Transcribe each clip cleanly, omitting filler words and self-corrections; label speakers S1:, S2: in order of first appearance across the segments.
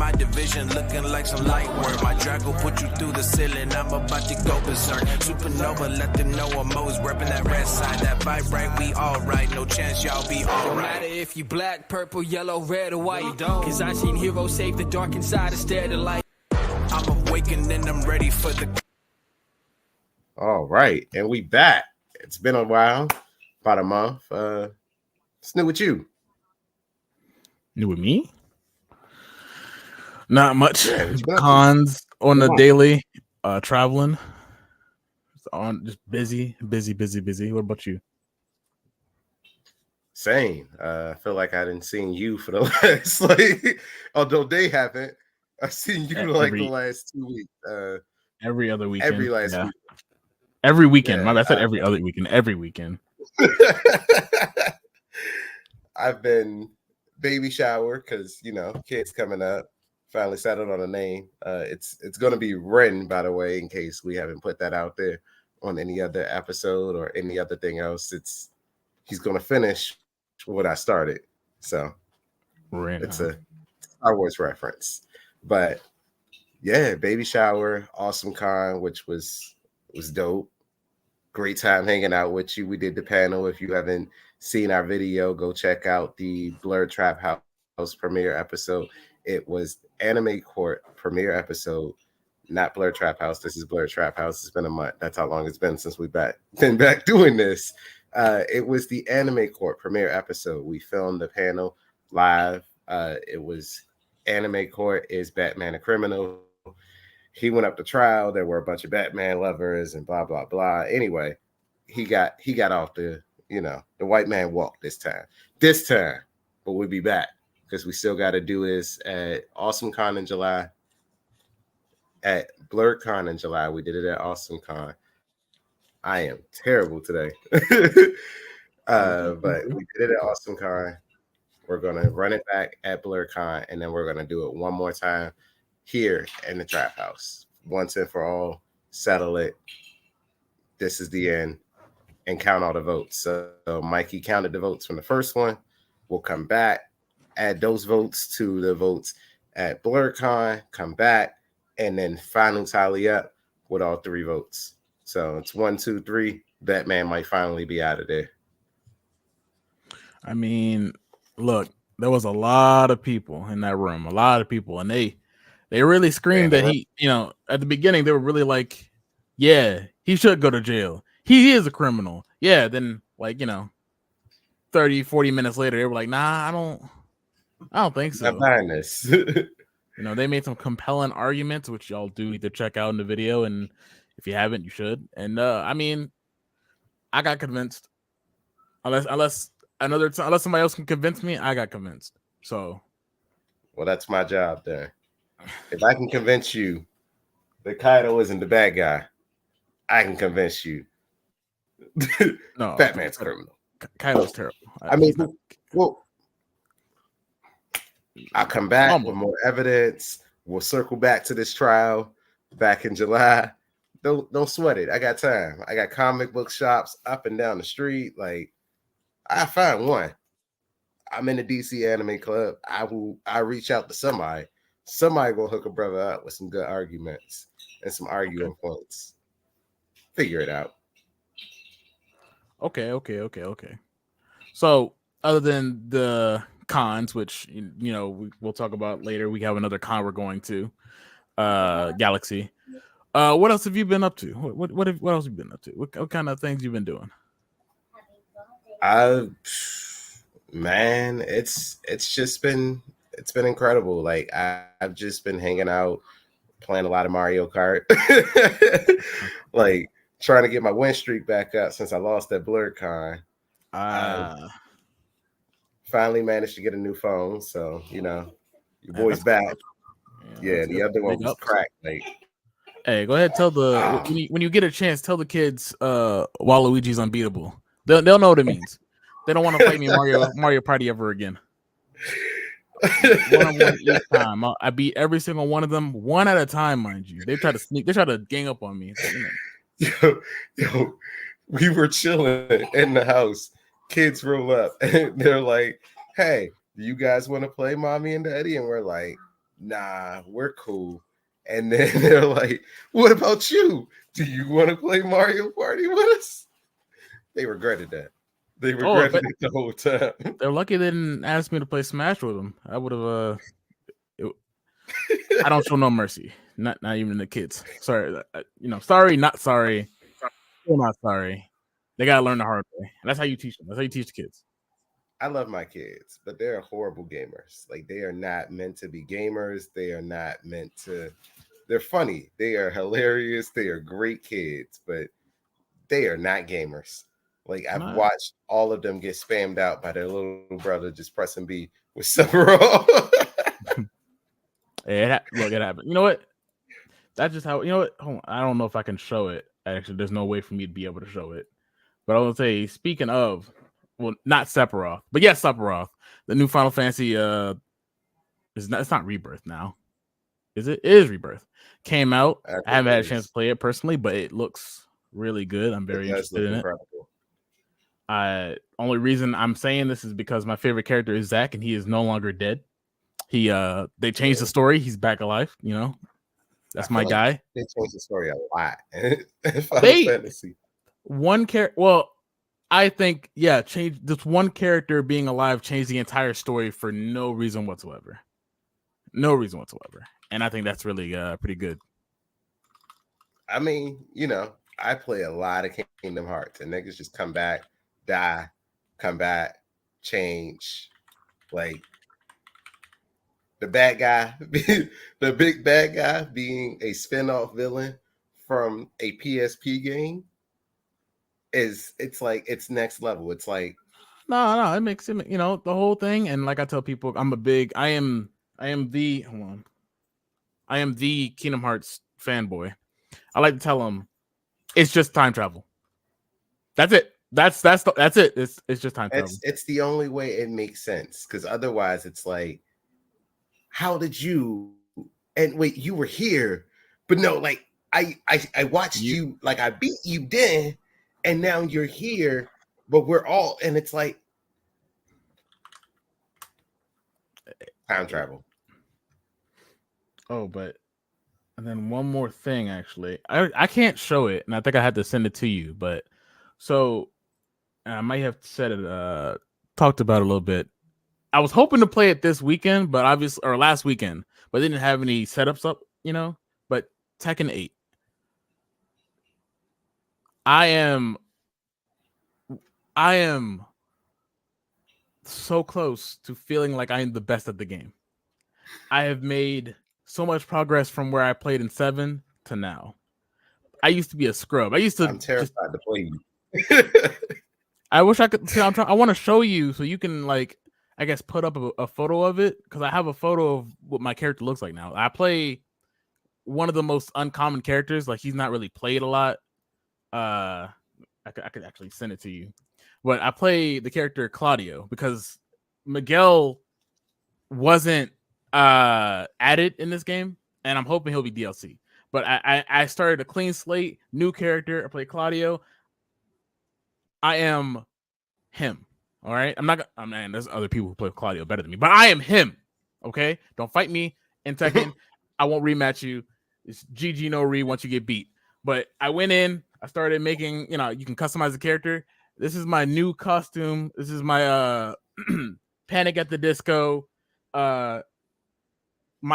S1: my division, looking like some light work. My drag will put you through the ceiling, I'm about to go berserk. Supernova, let them know I'm always repping that red side. That vibe right, we alright, no chance y'all be alright.
S2: No matter if you black, purple, yellow, red, or white. Cause I seen heroes save the dark inside instead of light.
S1: I'm awakened and I'm ready for the...
S3: All right, and we back. It's been a while, about a month. It's new with you.
S4: New with me? Not much.
S3: Yeah,
S4: Cons on the daily, traveling. Just busy. What about you?
S3: Same. I feel like I didn't seen you for the last, like, although they haven't. I've seen you like the last 2 weeks.
S4: Every other weekend.
S3: Every last week.
S4: Every weekend. I said every other weekend. Every weekend.
S3: I've been baby shower because kids coming up. Finally settled on a name. It's gonna be Ren, by the way, in case we haven't put that out there on any other episode or any other thing else. He's gonna finish what I started. So
S4: Ren,
S3: it's a Star Wars reference. But yeah, baby shower, Awesomecon, which was dope. Great time hanging out with you. We did the panel. If you haven't seen our video, go check out the BLERDxTRAP House premiere episode. It was Anime Court premiere episode, not BLERDxTRAP House. This is BLERDxTRAP House. It's been a month. That's how long it's been since we've been back doing this. It was the Anime Court premiere episode. We filmed the panel live. It was Anime Court is Batman a criminal? He went up to trial. There were a bunch of Batman lovers and blah, blah, blah. Anyway, he got off the white man walk this time, but we'll be back because we still got to do this at Awesomecon in July, at BLERDCon in July. We did it at Awesomecon. I am terrible today, but we did it at Awesomecon. We're going to run it back at BLERDCon, and then we're going to do it one more time here in the Trap House. Once and for all, settle it. This is the end, and count all the votes. So Mikey counted the votes from the first one. We'll come back, add those votes to the votes at BLERDCon, come back, and then final tally up with all 3 votes. So it's 1, 2, 3. Batman might finally be out of there.
S4: I mean, look, there was a lot of people in that room, and they really screamed that he, at the beginning, they were really like, yeah, he should go to jail. He is a criminal. Yeah. Then 30, 40 minutes later, they were like, nah, I don't think so.
S3: I'm buying this.
S4: They made some compelling arguments, which y'all do either check out in the video. And if you haven't, you should. And I mean, I got convinced unless somebody else can convince me, I got convinced. So,
S3: well, that's my job there. If I can convince you that Kaido isn't the bad guy, I can convince you.
S4: No,
S3: Batman's criminal.
S4: Kaido's terrible.
S3: Well, I'll come back with more evidence. We'll circle back to this trial back in July. Don't sweat it. I got time. I got comic book shops up and down the street. Like, I find one. I'm in the DC Anime Club. I reach out to somebody. Somebody will hook a brother up with some good arguments and some arguing points. Figure it out.
S4: Okay. So, other than the cons, which we'll talk about later, we have another con we're going to, Galaxy. What else have you been up to? What else have you been up to? What kind of things you've been doing?
S3: Man, it's been incredible. Like, I've just been hanging out, playing a lot of Mario Kart, like trying to get my win streak back up since I lost at BLERDCon. Finally managed to get a new phone, so your boy's back. Yeah, the other one was cracked. Like,
S4: hey, go ahead, tell when you get a chance, tell the kids Waluigi's unbeatable. They'll know what it means. They don't want to fight me Mario Party ever again. One each time. I beat every single one of them, one at a time, mind you. They try to gang up on me.
S3: Yo, we were chilling in the house. Kids roll up and they're like, hey, do you guys want to play Mommy and Daddy? And we're like, nah, we're cool. And then they're like, what about you? Do you want to play Mario Party with us? They regretted that. They regretted it the whole time.
S4: They're lucky they didn't ask me to play Smash with them. I would have. I don't show no mercy. Not even the kids. Sorry, sorry, not sorry. Still not sorry. They gotta learn the hard way. And that's how you teach them. That's how you teach the kids.
S3: I love my kids, but they're horrible gamers. Like, they are not meant to be gamers. They are not meant to. They're funny. They are hilarious. They are great kids, but they are not gamers. Like, I've watched all of them get spammed out by their little brother just pressing B with several.
S4: It happened. You know what? That's just how. You know what? Hold on. I don't know if I can show it. Actually, there's no way for me to be able to show it. But I will say, speaking of, well, not Sephiroth, but yes, Sephiroth, the new Final Fantasy it's not Rebirth now. Is it? It is Rebirth. Came out. I haven't had a chance to play it personally, but it looks really good. I'm very interested in it. Only reason I'm saying this is because my favorite character is Zack, and he is no longer dead. They changed the story. He's back alive. You know, that's my guy.
S3: They changed the story a lot. Final Fantasy.
S4: One character. Well, I think change this one character being alive changed the entire story for no reason whatsoever. No reason whatsoever, and I think that's really pretty good.
S3: I mean, I play a lot of Kingdom Hearts, and niggas just come back, die, come back, change. Like, the bad guy, the big bad guy being a spin-off villain from a PSP game it's like, it's next level. It's like,
S4: no, it makes it, the whole thing. And like I tell people, I am the Kingdom Hearts fanboy. I like to tell them it's just time travel. That's it. That's it. It's just time travel.
S3: It's the only way it makes sense, because otherwise it's like, how did you? And wait, you were here, but no, like I watched you, like I beat you then, and now you're here, but we're all, and it's like time travel.
S4: Oh, and then one more thing, actually, I can't show it, and I think I had to send it to you, but so I might have said it, talked about it a little bit. I was hoping to play it this weekend, but last weekend, but didn't have any setups up, But Tekken 8, I am so close to feeling like I am the best at the game. I have made so much progress from where I played in 7 to now. I used to be a scrub.
S3: I'm terrified to play you.
S4: I wish I could. I want to show you so you can, like, I guess, put up a photo of it, because I have a photo of what my character looks like now. I play one of the most uncommon characters. Like, he's not really played a lot. I could actually send it to you. But I play the character Claudio because Miguel wasn't added in this game, and I'm hoping he'll be DLC. But I started a clean slate, new character. I play Claudio. I am him. All right, there's other people who play Claudio better than me, but I am him. Okay, don't fight me in Tekken. I won't rematch you. It's GG no re once you get beat. But I went in. I started making. You can customize the character. This is my new costume. This is my Panic at the Disco, My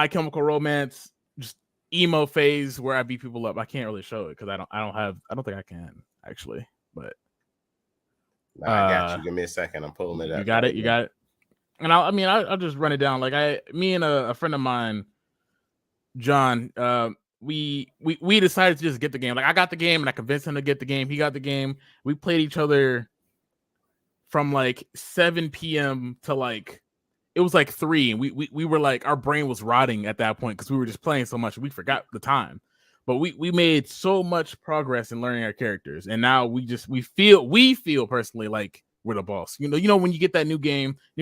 S4: Chemical Romance, just emo phase where I beat people up. I can't really show it because I don't think I can actually, but.
S3: I got you. Give me a second. I'm pulling it up.
S4: You got it. And I'll just run it down. Like me and a friend of mine, John, we decided to just get the game. Like, I got the game and I convinced him to get the game. He got the game. We played each other from like 7 p.m. to like, it was like 3. And we were like, our brain was rotting at that point because we were just playing so much. We forgot the time. But we made so much progress in learning our characters, and now we feel personally like we're the boss. When you get that new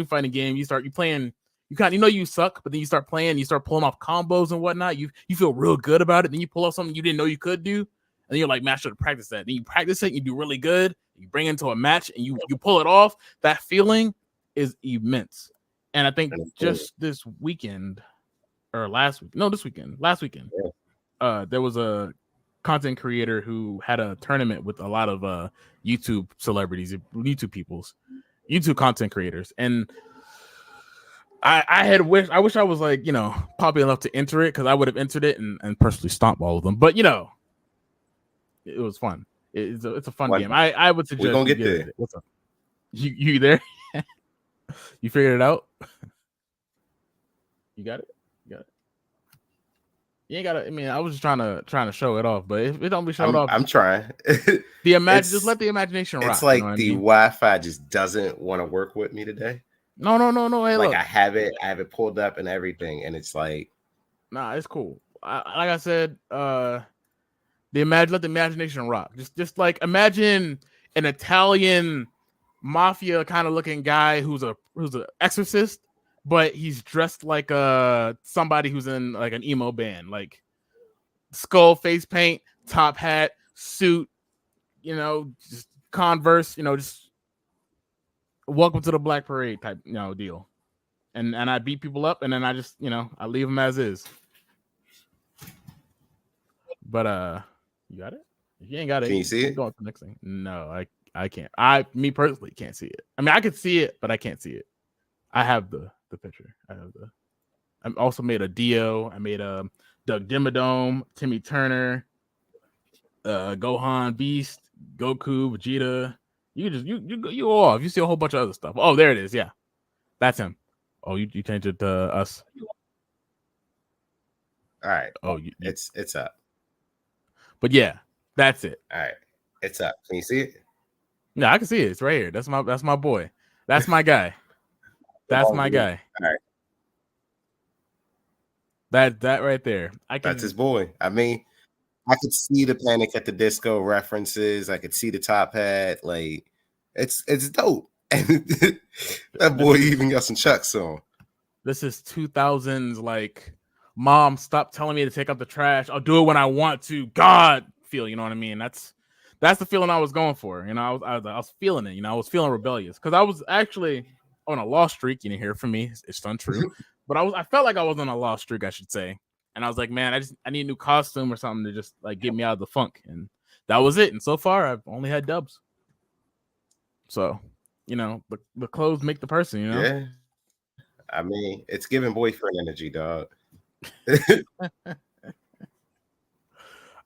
S4: fighting game, you playing, you suck, but then you start playing, you start pulling off combos and whatnot. You feel real good about it. Then you pull off something you didn't know you could do, and then you're like, man, I should have practiced that. Then you practice it, and you do really good. You bring it into a match, and you pull it off. That feeling is immense. And I think just this weekend, or last week. No, this weekend. Last weekend.
S3: Yeah.
S4: There was a content creator who had a tournament with a lot of YouTube celebrities, YouTube content creators, and I wish I was like, popular enough to enter it, because I would have entered it and personally stomped all of them. But it was fun. It's a fun game. I would suggest
S3: we're gonna get
S4: you
S3: there.
S4: What's up? You there? You figured it out? You got it? You ain't got it. I mean, I was just trying to show it off, but if it don't be showed off,
S3: I'm trying.
S4: just let the imagination rock.
S3: It's like
S4: the
S3: Wi-Fi just doesn't want to work with me today.
S4: No. Hey,
S3: like
S4: look.
S3: I have it pulled up and everything, and it's like,
S4: nah, it's cool. Like I said, let the imagination rock. Just like imagine an Italian mafia kind of looking guy who's an exorcist, but he's dressed like somebody who's in like an emo band, like skull face paint, top hat, suit, just Converse, just welcome to the Black Parade type, deal. And I beat people up, and then I just, I leave them as is. But you got it? If you ain't got it,
S3: can you see it?
S4: Go on to the next thing. No, I can't. Me personally can't see it. I mean, I could see it, but I can't see it. I have the picture. I also made a Dio. I made a Doug Dimmadome, Timmy Turner, Gohan, Beast, Goku, Vegeta. You go off. You see a whole bunch of other stuff. Oh, there it is. Yeah, that's him. Oh, you changed it to us.
S3: All right.
S4: Oh,
S3: it's up.
S4: But yeah, that's it.
S3: All right, it's up. Can you see it?
S4: Yeah, I can see it. It's right here. That's my boy. That's my guy. That's my guy.
S3: All right.
S4: That right there.
S3: That's his boy. I mean, I could see the Panic at the Disco references. I could see the top hat. Like, it's dope. And that boy even got some Chucks on.
S4: This is 2000s. Like, Mom, stop telling me to take out the trash. I'll do it when I want to. God feel. You know what I mean? That's the feeling I was going for. I was feeling it. I was feeling rebellious because I was actually on a lost streak. You didn't hear from me. It's untrue. But I felt like I was on a lost streak, I should say. And I was like, man, I need a new costume or something to just like get me out of the funk. And that was it. And so far, I've only had dubs. So, the clothes make the person,
S3: Yeah. I mean, it's giving boyfriend energy, dog.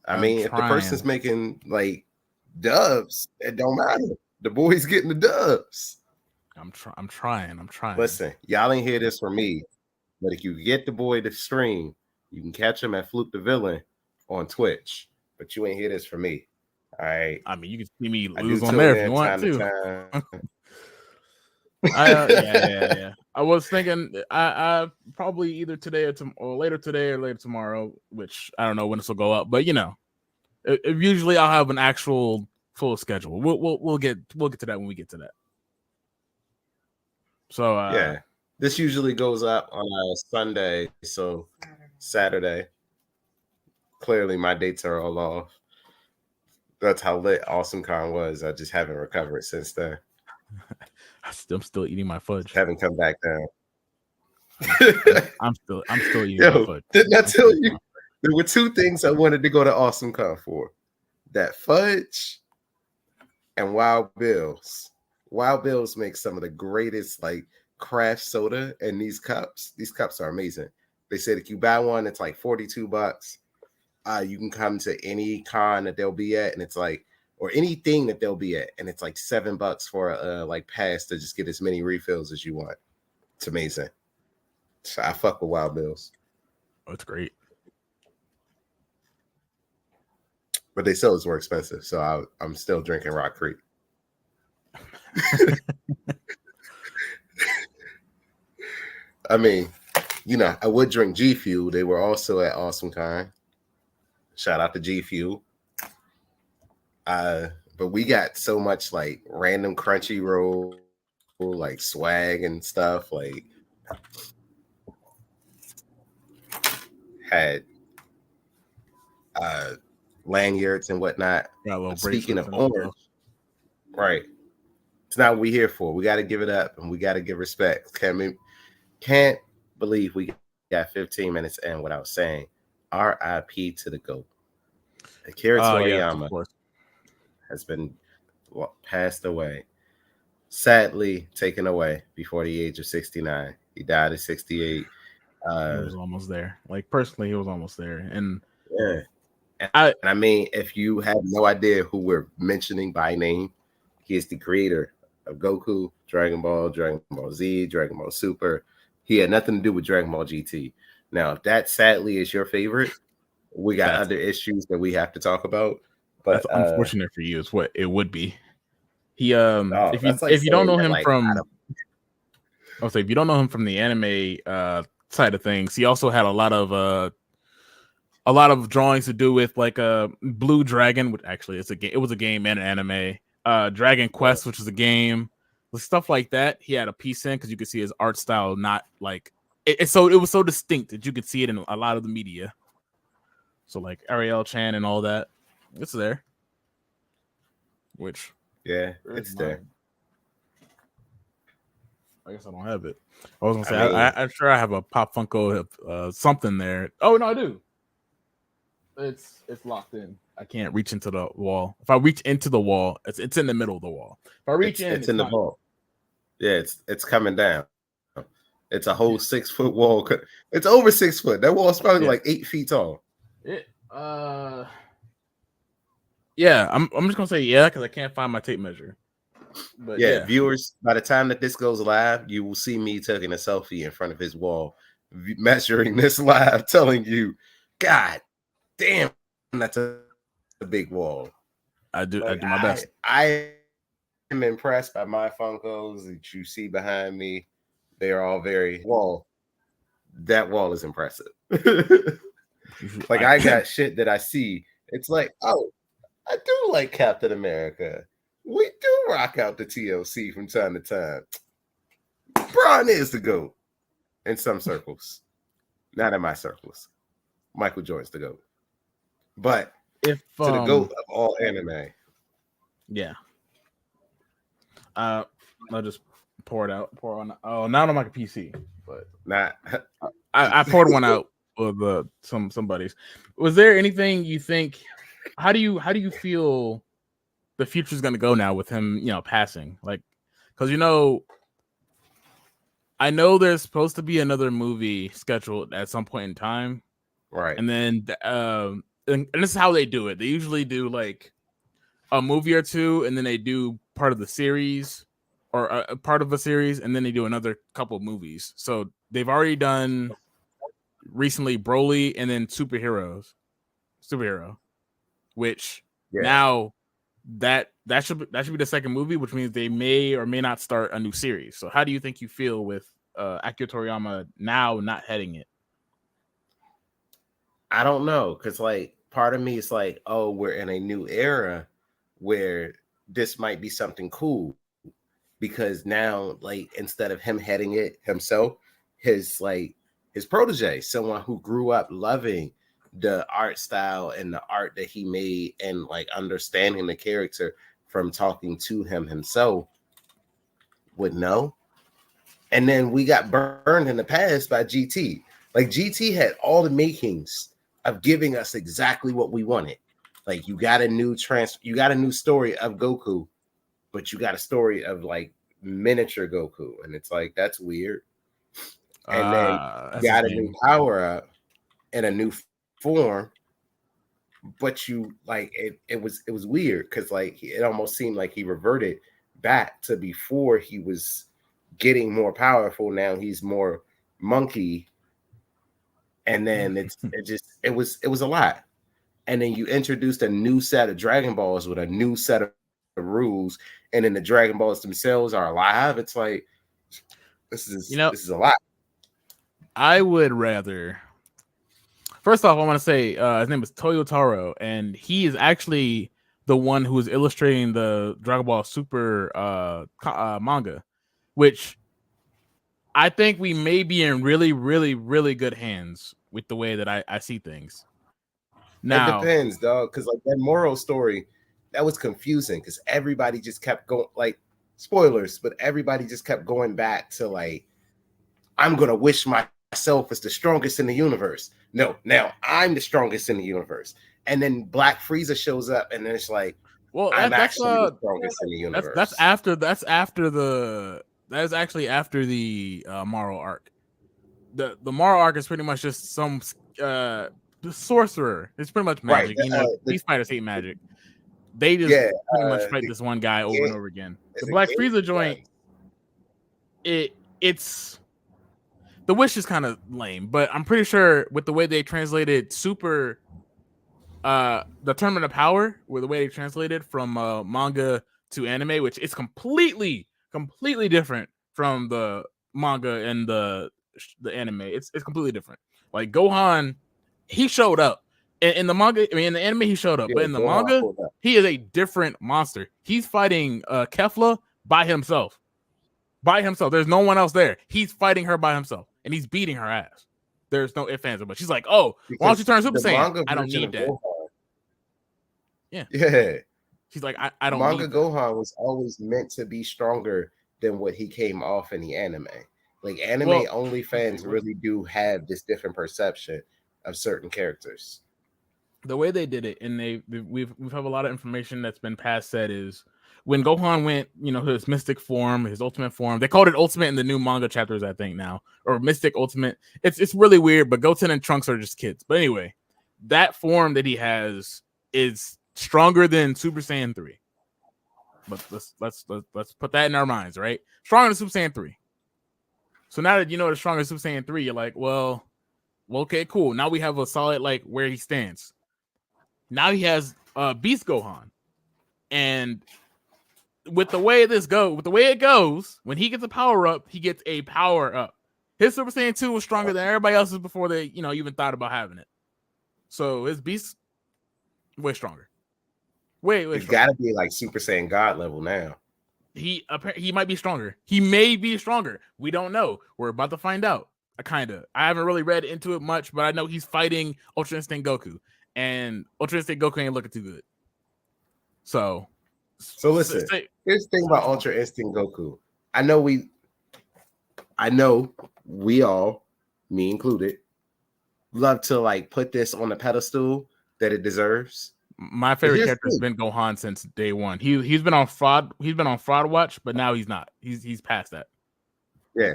S3: I mean, if the person's making like dubs, it don't matter. The boy's getting the dubs.
S4: I'm trying.
S3: Listen, y'all ain't hear this from me. But if you get the boy to stream, you can catch him at Fluke the Villain on Twitch. But you ain't hear this from me. All right.
S4: I mean, you can see me lose on there if you want to. Yeah. I was thinking I probably either today or later today or later tomorrow, which I don't know when this will go up. But usually I'll have an actual full schedule. We'll get to that when we get to that. So
S3: yeah. This usually goes up on a Sunday, so Saturday. Clearly, my dates are all off. That's how lit Awesomecon was. I just haven't recovered since then.
S4: I'm still eating my fudge.
S3: Haven't come back down.
S4: I'm still eating my fudge.
S3: Didn't I tell you? There were two things I wanted to go to Awesomecon for: that fudge and Wild Bill's. Wild Bill's makes some of the greatest craft soda, and these cups are amazing. They said if you buy one, it's like $42. You can come to any con that they'll be at, and it's or anything that they'll be at, and it's like $7 for a pass to just get as many refills as you want. It's amazing. So I fuck with Wild Bill's.
S4: Oh, it's great.
S3: But they sell it's more expensive, so I'm still drinking Rock Creek. I mean, I would drink G Fuel. They were also at Awesomecon. Shout out to G Fuel. But we got so much random Crunchyroll swag and stuff. Had lanyards and whatnot. Speaking of orange, right? It's not what we're here for. We got to give it up and we got to give respect. Can't believe we got 15 minutes in without saying R.I.P. to the GOAT. Akira
S4: Yes, of
S3: Toriyama
S4: course.
S3: has been passed away. Sadly, taken away before the age of 69. He died at 68.
S4: He was almost there. Like personally, he was almost there. And
S3: Yeah. And
S4: I
S3: I mean, if you have no idea who we're mentioning by name, he is the creator of Goku, Dragon Ball Z, Dragon Ball Super. He had nothing to do with Dragon Ball GT. Now, if that sadly is your favorite, we got other issues that we have to talk about. But
S4: that's unfortunate for you. Is what it would be. He
S3: that's like
S4: if you don't know
S3: saying that,
S4: him
S3: like,
S4: from, I'll say if you don't know him from the anime side of things, he also had a lot of drawings to do with like Blue Dragon, which actually it's a game. It was a game and an anime. Dragon Quest, which is a game, with stuff like that. He had a piece in because you could see his art style, not like it was so distinct that you could see it in a lot of the media. So like Ariel Chan and all that, it's there. Which
S3: it's there.
S4: I guess I don't have it. I was gonna say I'm sure I have a Pop Funko of something there. Oh no, I do. It's locked in. I can't reach into the wall. If I reach into the wall, it's in the middle of the wall. If I reach
S3: it's in the wall. Yeah, it's coming down. It's a whole 6 foot wall. It's over 6 foot. That wall's probably like 8 feet tall.
S4: Yeah, I'm just gonna say because I can't find my tape measure. But yeah,
S3: viewers, by the time that this goes live, you will see me taking a selfie in front of his wall, measuring this live, telling you, God damn, that's a big wall.
S4: I do my best.
S3: I am impressed by my Funkos that you see behind me. They are all very that wall is impressive. Like I got shit that I see. It's like, oh, I do like Captain America. We do rock out the TLC from time to time. Braun is the GOAT in some circles. Not in my circles. Michael Jordan's the GOAT. But to the GOAT of all anime.
S4: Yeah. I'll just pour on. Oh, not on my PC, but
S3: not.
S4: I poured one out with somebody's. Was there anything you think? How do you feel the future is going to go now with him, passing? Like, because I know there's supposed to be another movie scheduled at some point in time,
S3: right?
S4: And then, and this is how they do it. They usually do like a movie or two, and then they do part of the series or a part of a series, and then they do another couple of movies. So they've already done recently Broly and then Superhero, which now that should be the second movie, which means they may or may not start a new series. So how do you think you feel with Akira Toriyama now not heading it?
S3: I don't know, because like part of me is like, oh, we're in a new era where this might be something cool, because now, like, instead of him heading it himself, his protege, someone who grew up loving the art style and the art that he made and like understanding the character from talking to him himself, would know. And then we got burned in the past by GT. Like GT had all the makings of giving us exactly what we wanted. Like you got a new story of Goku, but you got a story of like miniature Goku, and it's like that's weird. And then you got a new power up in a new form, but you like it was weird because like it almost seemed like he reverted back to before he was getting more powerful. Now he's more monkey, and then it was a lot. And then you introduced a new set of Dragon Balls with a new set of rules, and then the Dragon Balls themselves are alive. It's like this is a lot.
S4: I would rather. First off, I want to say his name is Toyotaro, and he is actually the one who is illustrating the Dragon Ball Super manga, which I think we may be in really, really, really good hands with the way that I see things. Now,
S3: it depends, dog, because like that moral story, that was confusing because everybody just kept going, like, spoilers, but everybody just kept going back to like, I'm gonna wish my myself as the strongest in the universe. No, now I'm the strongest in the universe. And then Black Frieza shows up, and then it's like,
S4: well,
S3: I'm
S4: that's
S3: actually the strongest in the universe.
S4: that's actually after the Morrow arc. The Morrow arc is pretty much just some the sorcerer. It's pretty much magic.
S3: Right.
S4: These fighters hate magic. They just pretty much fight this one guy over and over again. The Black Frieza joint, it's the wish is kind of lame, but I'm pretty sure with the way they translated Super, the Tournament of Power, with the way they translated from manga to anime, which is completely different from the manga and the anime. It's completely different. Like Gohan, he showed up in the manga. I mean, in the anime, he showed up, but in the manga, he is a different monster. He's fighting Kefla by himself. There's no one else there. He's fighting her by himself, and he's beating her ass. There's no ifs, ands, but she's like, "Oh, why don't you turn Super Saiyan? I don't need that."
S3: Yeah.
S4: She's like, I don't.
S3: Manga Gohan was always meant to be stronger than what he came off in the anime. Like anime only fans really do have this different perception of certain characters.
S4: The way they did it, and we've have a lot of information that's been past said is when Gohan went, his mystic form, his ultimate form. They called it ultimate in the new manga chapters, I think now, or mystic ultimate. It's really weird, but Goten and Trunks are just kids. But anyway, that form that he has is stronger than Super Saiyan 3. But let's put that in our minds, right? Stronger than Super Saiyan 3. So now that you know the strongest Super Saiyan 3, you're like, well, okay, cool. Now we have a solid like where he stands. Now he has Beast Gohan, and with the way it goes, when he gets a power up, he gets a power up. His Super Saiyan 2 was stronger than everybody else's before they, even thought about having it. So his Beast way stronger. It's
S3: got to be like Super Saiyan God level now.
S4: He might be stronger. He may be stronger. We don't know. We're about to find out. I haven't really read into it much, but I know he's fighting Ultra Instinct Goku, and Ultra Instinct Goku ain't looking too good. So
S3: listen. Here's the thing about Ultra Instinct Goku. I know we all, me included, love to like put this on the pedestal that it deserves.
S4: My favorite character has been Gohan since day one. He's been on fraud. He's been on Fraud Watch, but now he's not. He's past that.
S3: Yeah,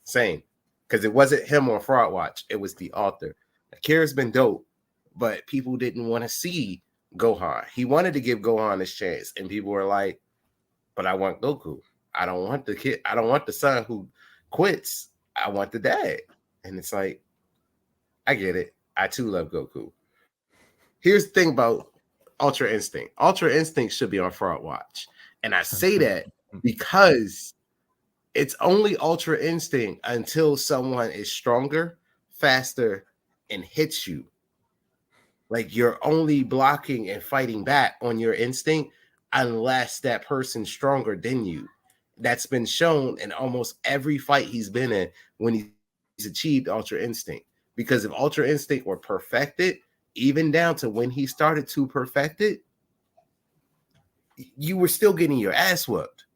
S3: same. Because it wasn't him on Fraud Watch. It was the author. Akira's been dope, but people didn't want to see Gohan. He wanted to give Gohan his chance, and people were like, "But I want Goku. I don't want the kid. I don't want the son who quits. I want the dad." And it's like, I get it. I too love Goku. Here's the thing about Ultra Instinct. Ultra Instinct should be on Fraud Watch. And I say that because it's only Ultra Instinct until someone is stronger, faster, and hits you. Like you're only blocking and fighting back on your instinct unless that person's stronger than you. That's been shown in almost every fight he's been in when he's achieved Ultra Instinct. Because if Ultra Instinct were perfected, even down to when he started to perfect it, you were still getting your ass whooped.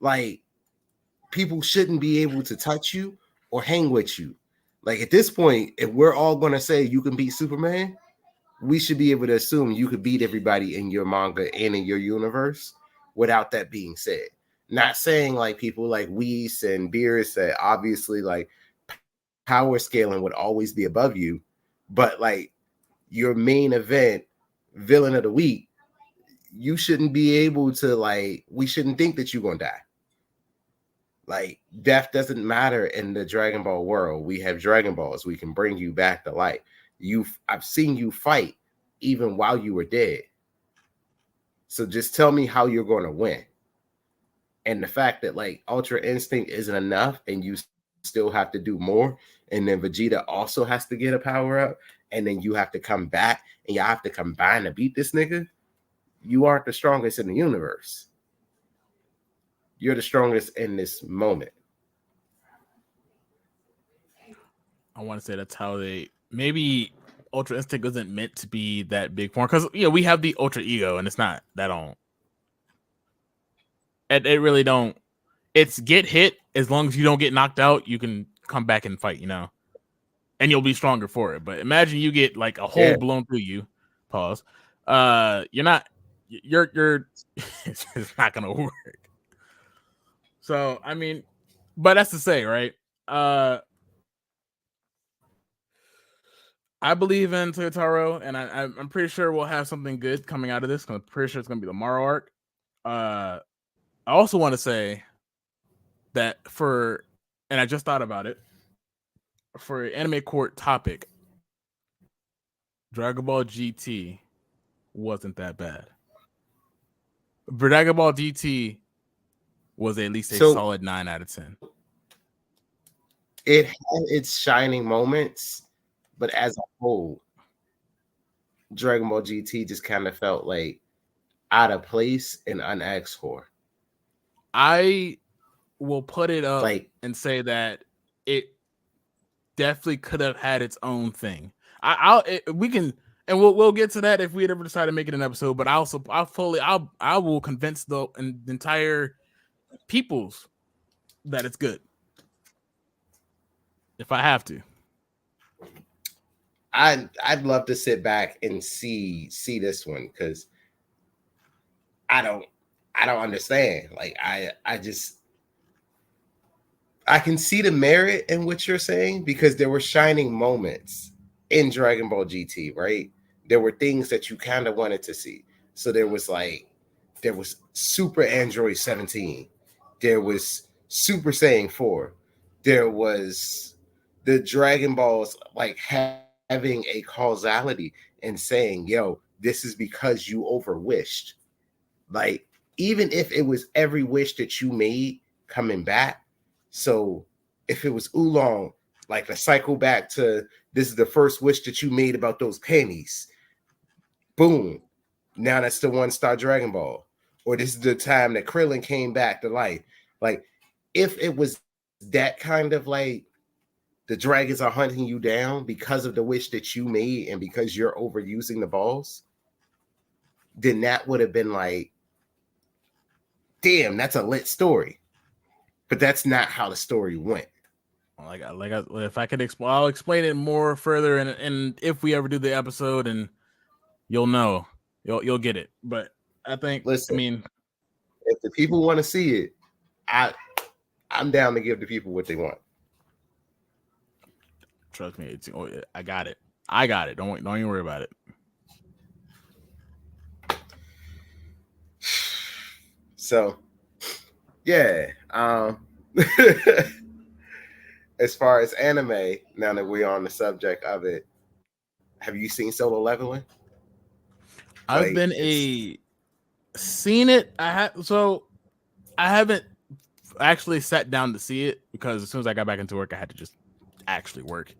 S3: Like, people shouldn't be able to touch you or hang with you. Like, at this point, if we're all going to say you can beat Superman, we should be able to assume you could beat everybody in your manga and in your universe without that being said. Not saying like people like Whis and Beerus that obviously like power scaling would always be above you, but like your main event, villain of the week, you shouldn't be able to like, we shouldn't think that you're going to die. Like death doesn't matter in the Dragon Ball world. We have Dragon Balls. We can bring you back to life. I've seen you fight even while you were dead. So just tell me how you're going to win. And the fact that like Ultra Instinct isn't enough and you still have to do more. And then Vegeta also has to get a power up. And then you have to come back and you have to combine to beat this nigga. You aren't the strongest in the universe. You're the strongest in this moment.
S4: I want to say that's how maybe Ultra Instinct isn't meant to be that big form. Because, we have the Ultra Ego and it's not that on. It really don't. It's get hit. As long as you don't get knocked out, you can come back and fight, and you'll be stronger for it. But imagine you get like a hole blown through you. Pause. You're it's not gonna work. So I mean, but that's to say, right? I believe in Toyotaro, and I'm pretty sure we'll have something good coming out of this. I'm pretty sure it's gonna be the Morrow arc. I also want to say that and I just thought about it, for anime court topic, Dragon Ball GT wasn't that bad. Dragon Ball GT was at least a solid 9 out of 10.
S3: It had its shining moments, but as a whole, Dragon Ball GT just kind of felt like out of place and unasked for.
S4: I will put it up and say that it definitely could have had its own thing. We'll get to that if we ever decide to make it an episode. But I will convince the entire peoples that it's good if I have to.
S3: I'd love to sit back and see this one, because I don't understand. Like I can see the merit in what you're saying, because there were shining moments in Dragon Ball GT, right? There were things that you kind of wanted to see. So there was Super Android 17. There was Super Saiyan 4. There was the Dragon Balls like having a causality and saying, yo, this is because you overwished. Like, even if it was every wish that you made coming back. So if it was Oolong, like the cycle back to, this is the first wish that you made about those pennies. Boom. Now that's the 1-star Dragon Ball. Or this is the time that Krillin came back to life. Like, if it was that kind of like, the dragons are hunting you down because of the wish that you made and because you're overusing the balls, then that would have been like, damn, that's a lit story. But that's not how the story went.
S4: If I could explain, I'll explain it more further, and if we ever do the episode, and you'll know, you'll get it. But I think,
S3: listen,
S4: I mean,
S3: if the people want to see it, I'm down to give the people what they want.
S4: Trust me, I got it. Don't even worry about it.
S3: So, yeah. As far as anime, now that we're on the subject of it, have you seen Solo Leveling?
S4: I've seen it. I haven't actually sat down to see it, because as soon as I got back into work, I had to just actually work,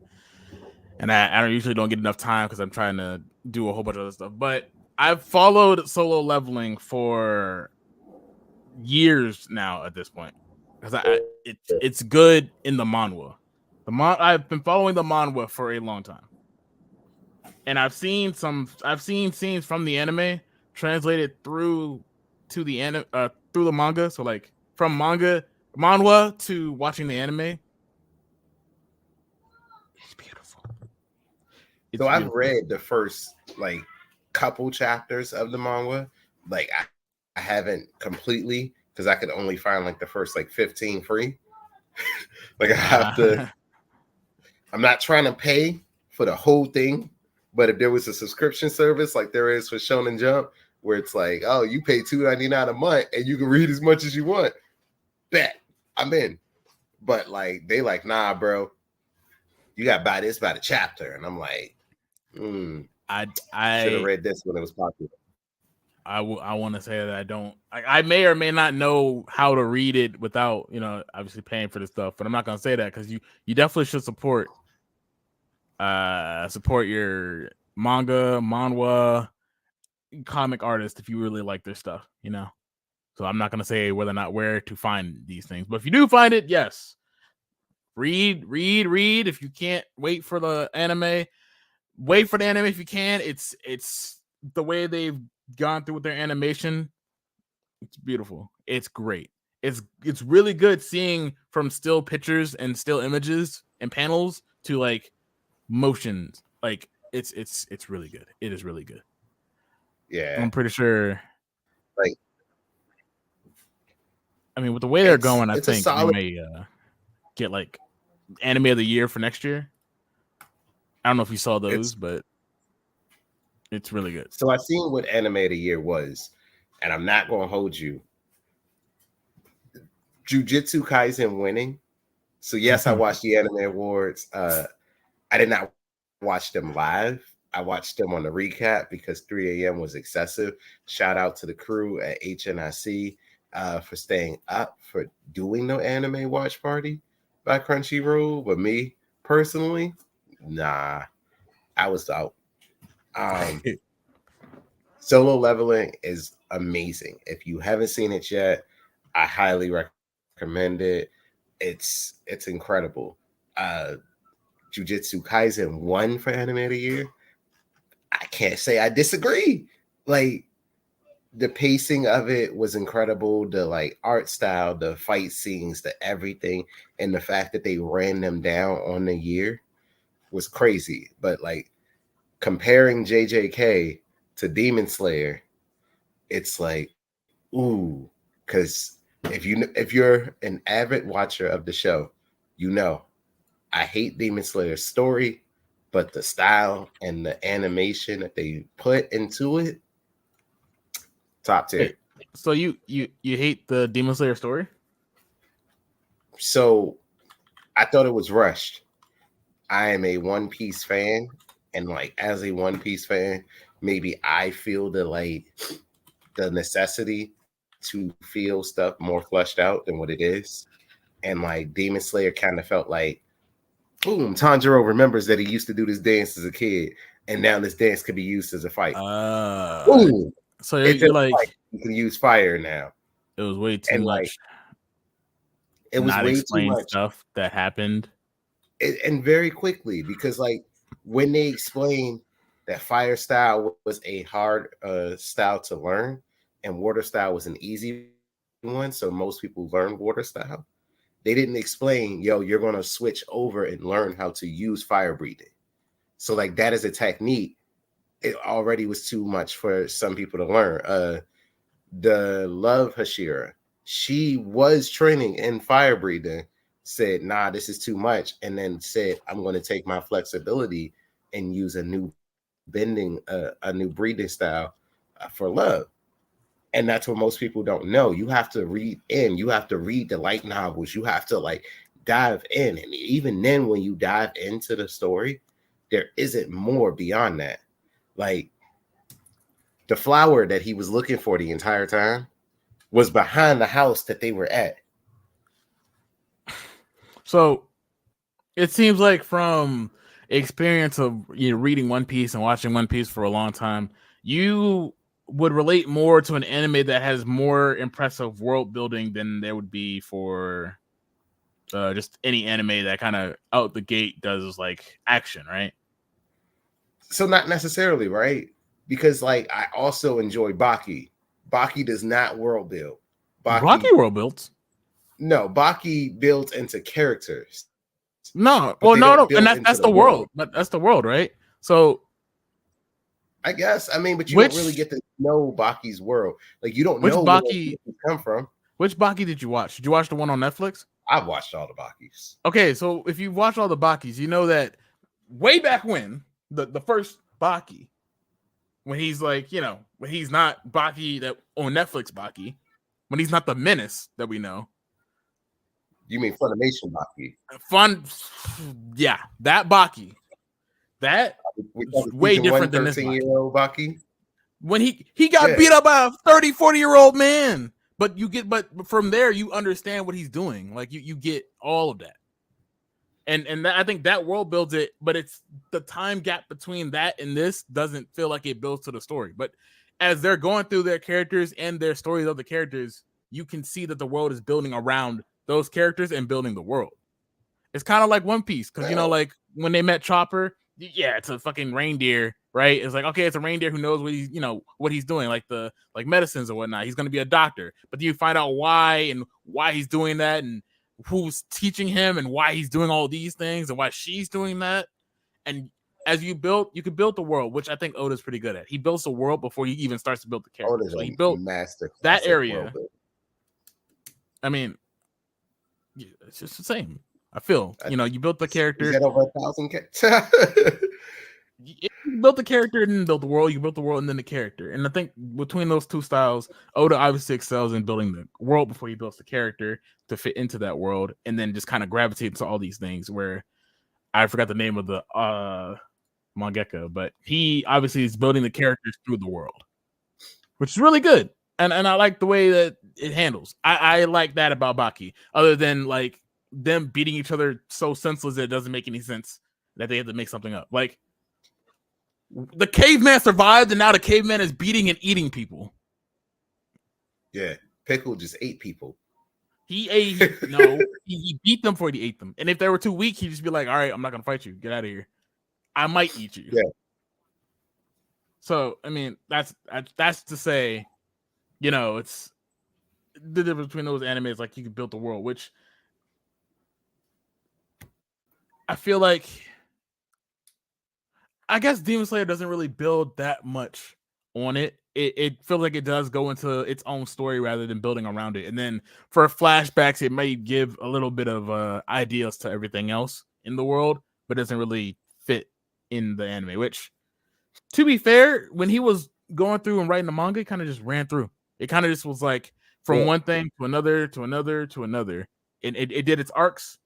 S4: and I usually don't get enough time because I'm trying to do a whole bunch of other stuff. But I've followed Solo Leveling for years now at this point, because it's good in the manhwa. I've been following the manhwa for a long time, and I've seen scenes from the anime translated through to the through the manga. So like from manhwa to watching the anime, it's beautiful.
S3: So I've read the first like couple chapters of the manhwa. Like I haven't completely, because I could only find like the first like 15 free. Like I have to. I'm not trying to pay for the whole thing, but if there was a subscription service like there is for Shonen Jump, where it's like, oh, you pay $2.99 a month and you can read as much as you want, bet I'm in. But like they like, nah, bro, you got to buy this by the chapter, and I'm like,
S4: I
S3: should have read this when it was popular.
S4: I want to say that I don't. I may or may not know how to read it without, obviously paying for this stuff. But I'm not gonna say that, because you definitely should support your manhwa comic artist if you really like their stuff. So I'm not gonna say whether or not where to find these things, but if you do find it, yes, read. If you can't wait for the anime, wait for the anime if you can. It's the way they've gone through with their animation. It's beautiful. It's great. It's really good seeing from still pictures and still images and panels to like motions. Like it's really good. It is really good.
S3: Yeah,
S4: I'm pretty sure.
S3: like
S4: I mean, with the way they're going, I
S3: it's a
S4: think we
S3: solid.
S4: may get like anime of the year for next year. I don't know if you saw those, but it's really good.
S3: So I've seen what anime of the year was, and I'm not going to hold you. Jujutsu Kaisen winning. So yes, I watched the Anime Awards. I did not watch them live. I watched them on the recap because 3 a.m. was excessive. Shout out to the crew at HNIC for staying up for doing no anime watch party by Crunchyroll. But me personally, nah, I was out. Solo Leveling is amazing. If you haven't seen it yet, I highly recommend it. It's incredible. Jujutsu Kaisen won for anime of the year. I can't say I disagree. Like the pacing of it was incredible. The like art style, the fight scenes, the everything, and the fact that they ran them down on the year was crazy. But like comparing JJK to Demon Slayer, it's like, ooh, because if you're an avid watcher of the show, you know I hate Demon Slayer's story, but the style and the animation that they put into it, top tier.
S4: Wait, so you hate the Demon Slayer story?
S3: So I thought it was rushed. I am a One Piece fan, and like as a One Piece fan, maybe I feel the necessity to feel stuff more fleshed out than what it is. And like Demon Slayer kind of felt like, boom, Tanjiro remembers that he used to do this dance as a kid, and now this dance could be used as a fight. Boom.
S4: So you're like
S3: you can use fire now.
S4: It was way too much.
S3: It was way too much
S4: stuff that happened,
S3: and very quickly, because like when they explained that fire style was a hard style to learn, and water style was an easy one, so most people learn water style. They didn't explain, yo, you're going to switch over and learn how to use fire breathing. So like that is a technique. It already was too much for some people to learn. The Love Hashira, she was training in fire breathing, said, nah, this is too much. And then said, I'm going to take my flexibility and use a new a new breathing style for love. And that's what most people don't know. You have to read in. You have to read the light novels. You have to like dive in. And even then, when you dive into the story, there isn't more beyond that. Like the flower that he was looking for the entire time was behind the house that they were at.
S4: So it seems like from experience of reading One Piece and watching One Piece for a long time, you would relate more to an anime that has more impressive world building than there would be for just any anime that kind of out the gate does like action, right?
S3: So not necessarily, right? Because like I also enjoy Baki. Baki does not world build.
S4: Baki world builds.
S3: No, Baki builds into characters.
S4: No, well, no, and that's the world. But that's the world, right? So
S3: I guess, I mean, but you don't really get to know Baki's world. Like you don't know
S4: where Baki
S3: come from.
S4: Which Baki did you watch? Did you watch the one on Netflix?
S3: I've watched all the Bakis.
S4: Okay, so if you watch all the Bakis, you know that way back when the first Baki, when he's like, when he's not Baki that on Netflix Baki, when he's not the menace that we know.
S3: You mean Funimation Baki?
S4: Yeah, that Baki. That was way different than this
S3: 13-year-old Baki.
S4: When he got beat up by a 30, 40-year-old man. But from there you understand what he's doing. Like you get all of that. And I think that world builds it, but it's the time gap between that and this doesn't feel like it builds to the story. But as they're going through their characters and their stories of the characters, you can see that the world is building around those characters and building the world. It's kind of like One Piece, because like when they met Chopper, it's a fucking reindeer, right? It's like, okay, it's a reindeer who knows what he's doing, like medicines or whatnot. He's gonna be a doctor, but then you find out why he's doing that and who's teaching him and why he's doing all these things and why she's doing that. and as you could build the world, which I think Oda's pretty good at. He builds the world before he even starts to build the character.
S3: Oda's
S4: So he
S3: a
S4: built
S3: master
S4: that area. I mean, it's just the same. I feel, you built the character.
S3: Is that over 1,000?
S4: You built the character and then built the world. You built the world and then the character. And I think between those two styles, Oda obviously excels in building the world before he builds the character to fit into that world, and then just kind of gravitates to all these things. Where I forgot the name of the mangaka, but he obviously is building the characters through the world, which is really good. And I like the way that it handles. I like that about Baki, other than like them beating each other so senseless that it doesn't make any sense that they have to make something up. Like, the caveman survived, and now the caveman is beating and eating people.
S3: Yeah, Pickle just ate people.
S4: He beat them before he ate them. And if they were too weak, he'd just be like, all right, I'm not going to fight you. Get out of here. I might eat you.
S3: Yeah.
S4: So, I mean, that's to say, it's the difference between those animes. Like, you can build the world, which I feel like, I guess Demon Slayer doesn't really build that much on it. It feels like it does go into its own story rather than building around it. And then for flashbacks, it may give a little bit of ideas to everything else in the world, but doesn't really fit in the anime. Which, to be fair, when he was going through and writing the manga, it kind of just ran through. It kind of just was like from one thing to another to another to another. And it did its arcs,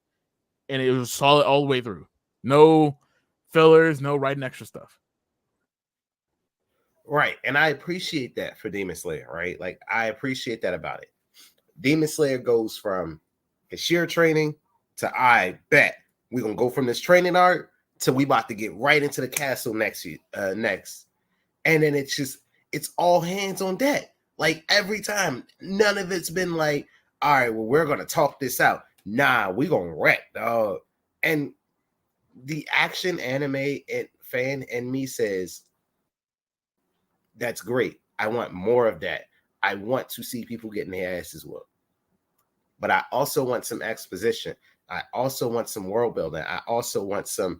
S4: and it was solid all the way through. No fillers, no writing extra stuff.
S3: Right. And I appreciate that for Demon Slayer, right? Like, I appreciate that about it. Demon Slayer goes from sheer training to, I bet we're going to go from this training arc to we about to get right into the castle next. And then it's all hands on deck. Like, every time, none of it's been like, all right, well, we're going to talk this out. Nah, we're going to wreck, dog. And the action anime fan in me says, that's great. I want more of that. I want to see people getting their asses whooped. But I also want some exposition. I also want some world building. I also want some,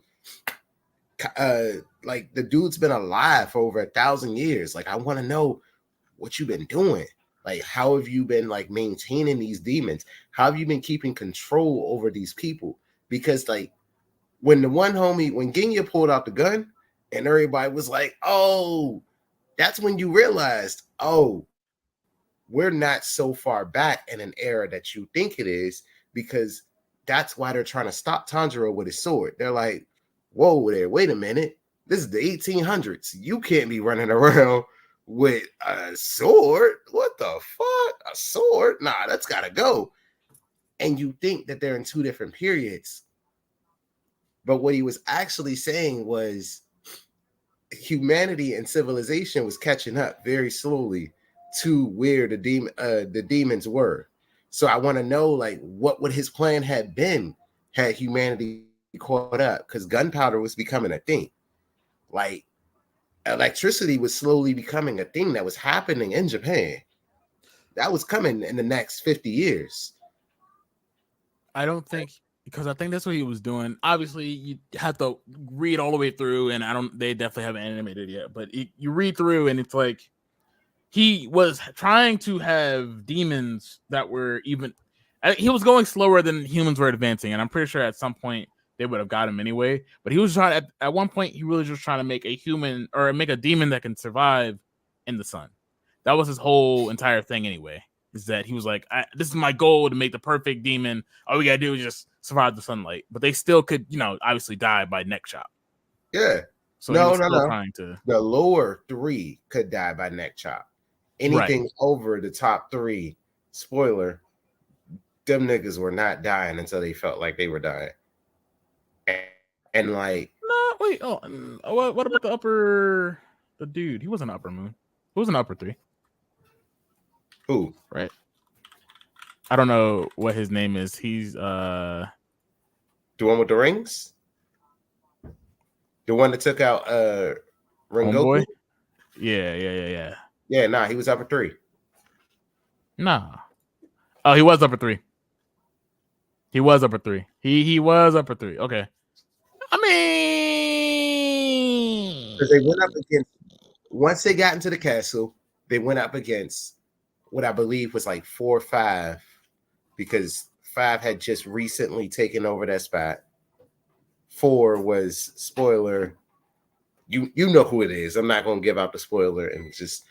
S3: like, the dude's been alive for over 1,000 years. Like, I want to know what you've been doing. Like, how have you been, like, maintaining these demons? How have you been keeping control over these people? Because, like, when Genya pulled out the gun and everybody was like, oh, that's when you realized, oh, we're not so far back in an era that you think it is, because that's why they're trying to stop Tanjiro with his sword. They're like, whoa there, wait a minute. This is the 1800s. You can't be running around with a sword. What the fuck? A sword? Nah, that's got to go. And you think that they're in two different periods. But what he was actually saying was humanity and civilization was catching up very slowly to where the demons were. So I want to know, like, what would his plan have been had humanity caught up? Because gunpowder was becoming a thing. Like, electricity was slowly becoming a thing that was happening in Japan. That was coming in the next 50 years.
S4: I don't think, because I think that's what he was doing. Obviously, you have to read all the way through, and they definitely haven't animated yet, but you read through, and it's like he was trying to have demons that were he was going slower than humans were advancing, and I'm pretty sure at some point they would have got him anyway. But he was trying at one point, he really just trying to make a human, or make a demon that can survive in the sun. That was his whole entire thing anyway. Is that he was like, this is my goal, to make the perfect demon. All we gotta do is just survive the sunlight. But they still could, obviously die by neck chop.
S3: Yeah.
S4: So
S3: no.
S4: Trying to...
S3: The lower three could die by neck chop. Anything over the top three, spoiler, them niggas were not dying until they felt like they were dying. And like,
S4: no, wait. Oh, what about the dude? He wasn't upper moon. Who was an upper three?
S3: Who?
S4: Right. I don't know what his name is. He's the
S3: one with the rings? The one that took out Rengoku?
S4: Homeboy? Yeah.
S3: Yeah, nah, he was upper three.
S4: Nah. Oh, he was upper three. He was upper three. He was upper three. Okay. I
S3: because they went up against. Once they got into the castle, they went up against what I believe was like 4 or 5, because 5 had just recently taken over that spot. 4 was spoiler. You know who it is. I'm not gonna give out the spoiler and just,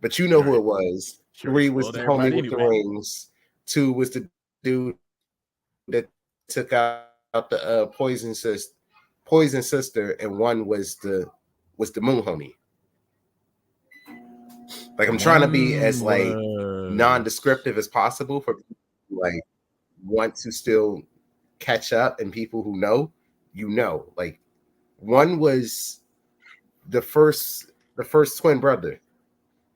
S3: but you know who it was. 3 was the homie with the rings. 2 was the dude that took out the poison sister, and 1 was the moon homie. Like, I'm trying to be as like non-descriptive as possible for people who like want to still catch up, and people who know, like 1 was the first twin brother.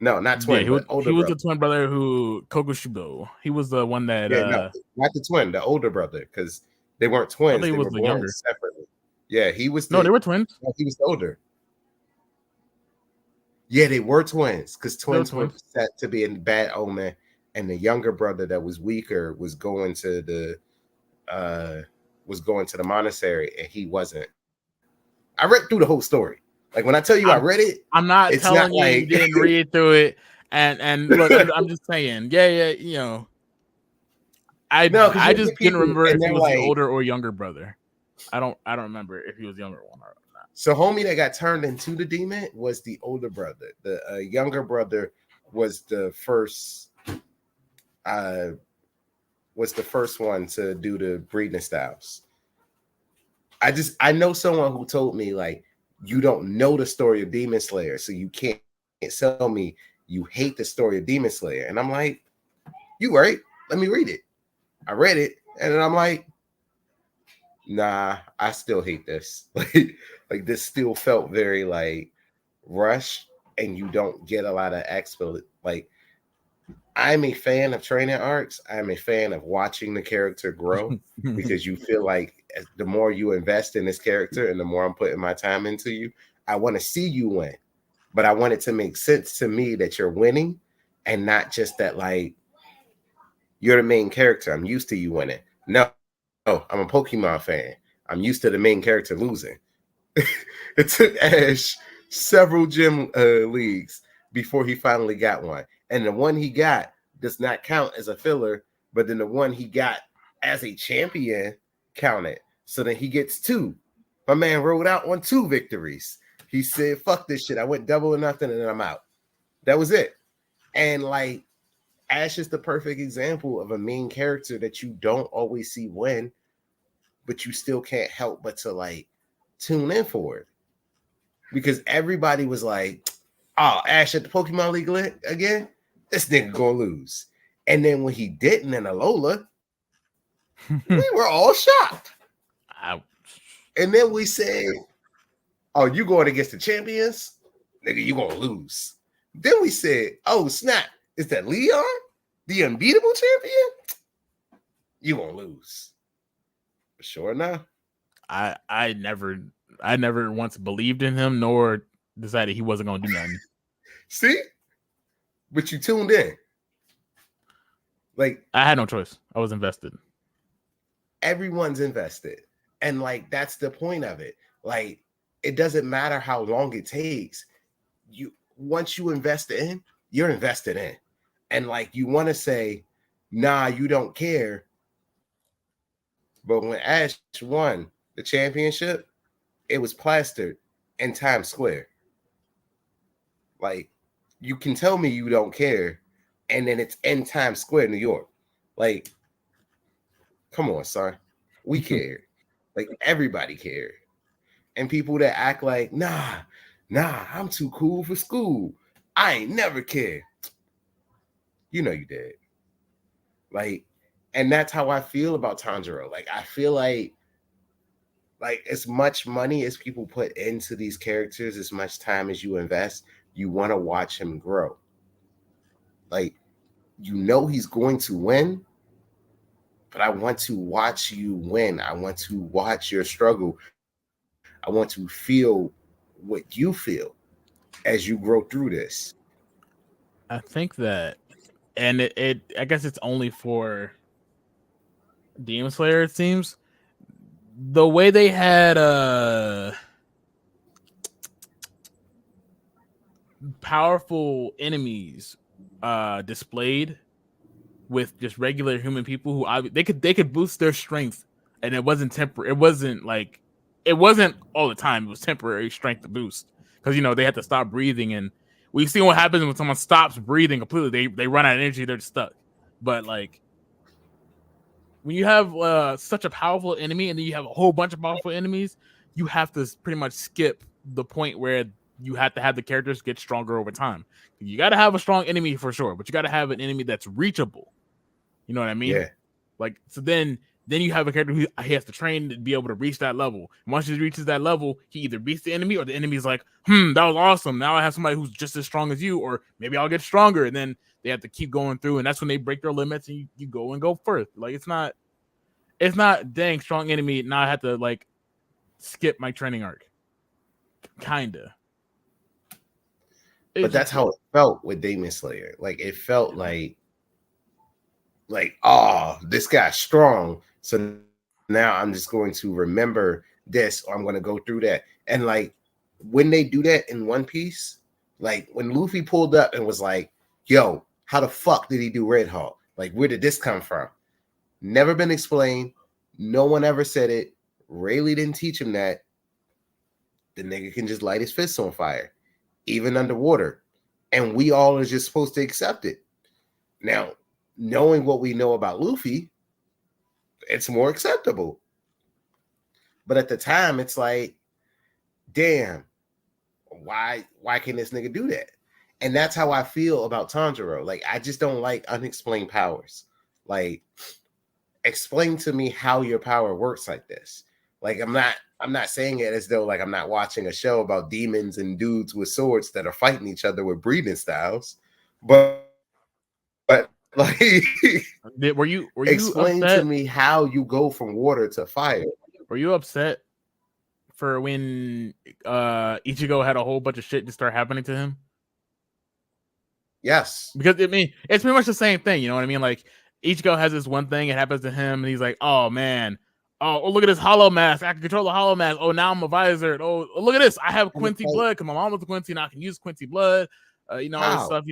S3: No, not twin, but older.
S4: He was
S3: brother.
S4: the twin brother who Kokushibo. He was the one that
S3: no, not the twin, the older brother, because they weren't twins. They were born
S4: younger.
S3: separately. Yeah, he was.
S4: No, they were twins.
S3: No, he was the older. Yeah, they were twins, because twins were set to be in bad omen, and the younger brother that was weaker was going to the monastery, and he wasn't. I read through the whole story. Like, when I tell you I read it,
S4: I'm not telling you you didn't read through it. And look, I'm just saying, you know, I just didn't remember if he was the older or younger brother. I don't remember if he was younger one or not.
S3: So homie that got turned into the demon was the older brother. The younger brother was the first one to do the breeding styles. I know someone who told me, like, you don't know the story of Demon Slayer, so you can't tell me you hate the story of Demon Slayer. And I'm like, you right? Let me read it. I read it, and then I'm like, nah, I still hate this. Like this still felt very like rushed, and you don't get a lot of expo. Like, I'm a fan of training arcs. I'm a fan of watching the character grow, because you feel like the more you invest in this character and the more I'm putting my time into you, I want to see you win. But I want it to make sense to me that you're winning, and not just that, like, you're the main character. I'm used to you winning. No, I'm a Pokemon fan. I'm used to the main character losing. It took Ash several gym leagues before he finally got one. And the one he got does not count as a filler, but then the one he got as a champion counted. So then he gets 2. My man rode out on 2 victories. He said, fuck this shit. I went double or nothing, and then I'm out. That was it. And like, Ash is the perfect example of a main character that you don't always see win, but you still can't help but to like tune in for it. Because everybody was like, oh, Ash at the Pokemon League again? This nigga gonna lose. And then when he didn't in Alola, we were all shocked.
S4: Ouch. And
S3: then we said, oh, you going against the champions? Nigga, you gonna lose. Then we said, oh, snap. Is that Leon, the unbeatable champion? You gonna lose. Sure enough.
S4: I never once believed in him, nor decided he wasn't gonna do nothing.
S3: See? But you tuned in. Like,
S4: I had no choice. I was invested.
S3: Everyone's invested. And like, that's the point of it. Like, it doesn't matter how long it takes. Once you invest in, you're invested in. And like, you want to say, nah, you don't care. But when Ash won the championship, it was plastered in Times Square. Like, you can tell me you don't care, and then it's in Times Square, New York. Like, come on, son. We cared. Like, everybody cared. And people that act like, nah, I'm too cool for school. I ain't never cared. You know you did. Like, and that's how I feel about Tanjiro. Like, I feel like as much money as people put into these characters, as much time as you invest, you want to watch him grow. Like, you know he's going to win, but I want to watch you win. I want to watch your struggle. I want to feel what you feel as you grow through this.
S4: I think that, and it I guess it's only for Demon Slayer, it seems. The way they had powerful enemies displayed with just regular human people who they could boost their strength, and it wasn't temporary. It wasn't all the time. It was temporary strength to boost because they had to stop breathing, and we've seen what happens when someone stops breathing completely. They run out of energy. They're stuck. But like when you have such a powerful enemy, and then you have a whole bunch of powerful enemies, you have to pretty much skip the point where you have to have the characters get stronger over time. You got to have a strong enemy for sure, but you got to have an enemy that's reachable. You know what I mean?
S3: Yeah.
S4: Like, so then you have a character who he has to train to be able to reach that level. And once he reaches that level, he either beats the enemy or the enemy's like, that was awesome. Now I have somebody who's just as strong as you, or maybe I'll get stronger. And then they have to keep going through, and that's when they break their limits, and you go first. Like, it's not dang strong enemy. Now I have to like skip my training arc. Kinda.
S3: But that's how it felt with Demon Slayer. Like, it felt like, oh, this guy's strong. So now I'm just going to remember this, or I'm going to go through that. And like, when they do that in One Piece, like when Luffy pulled up and was like, yo, how the fuck did he do Red Hawk? Like, where did this come from? Never been explained. No one ever said it. Rayleigh didn't teach him that. The nigga can just light his fists on fire, even underwater. And we all are just supposed to accept it. Now, knowing what we know about Luffy, it's more acceptable. But at the time, it's like, damn, why can this nigga do that? And that's how I feel about Tanjiro. Like, I just don't like unexplained powers. Like, explain to me how your power works like this. Like, I'm not saying it as though like I'm not watching a show about demons and dudes with swords that are fighting each other with breathing styles, but like,
S4: were you
S3: explain
S4: upset?
S3: To me how you go from water to fire.
S4: Were you upset for when Ichigo had a whole bunch of shit to start happening to him?
S3: Yes,
S4: because I mean it's pretty much the same thing. You know what I mean? Like Ichigo has this one thing, it happens to him, and he's like, "Oh man, oh look at this hollow mask! I can control the hollow mask. Oh, now I'm a visor. Oh look at this! I have Quincy blood because my mom was a Quincy, and I can use Quincy blood. All this stuff.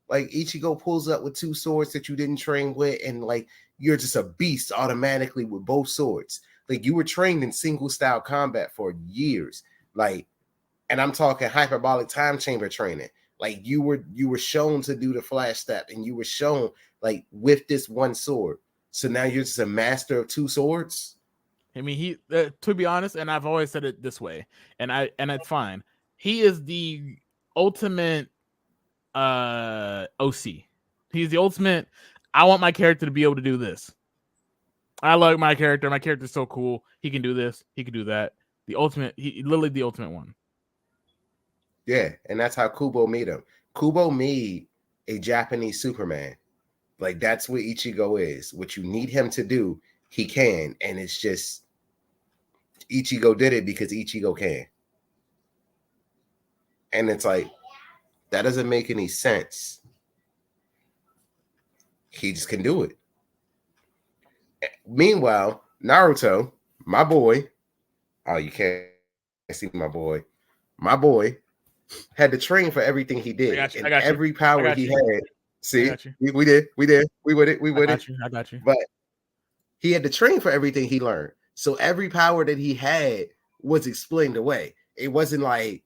S3: Like Ichigo pulls up with two swords that you didn't train with, and like you're just a beast automatically with both swords. Like you were trained in single style combat for years. Like, and I'm talking hyperbolic time chamber training. Like you were shown to do the flash step, and you were shown like with this one sword. So now you're just a master of two swords.
S4: I mean, he to be honest, and I've always said it this way, and it's fine. He is the ultimate OC. He's the ultimate. I want my character to be able to do this. I like my character. My character's so cool. He can do this. He can do that. The ultimate. He literally the ultimate one.
S3: Yeah, and that's how Kubo made him. Kubo made a Japanese Superman. Like that's what Ichigo is. What you need him to do, he can. And it's just Ichigo did it because Ichigo can. And it's like, that doesn't make any sense. He just can do it. Meanwhile, Naruto, my boy, oh, you can't see my boy. My boy had to train for everything he did.
S4: I got
S3: every
S4: you.
S3: power he had. See, we did. We with it.
S4: I got you.
S3: But he had to train for everything he learned. So every power that he had was explained away. It wasn't like,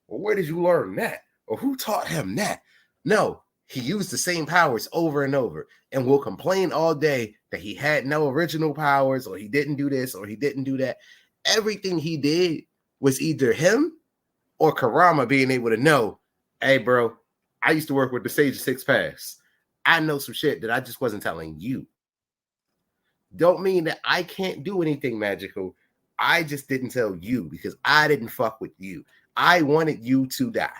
S3: well, where did you learn that? Or who taught him that? No, he used the same powers over and over and will complain all day that he had no original powers, or he didn't do this, or he didn't do that. Everything he did was either him or Kurama being able to know, hey, bro, I used to work with the Sage of Six Paths. I know some shit that I just wasn't telling you. Don't mean that I can't do anything magical. I just didn't tell you because I didn't fuck with you. I wanted you to die.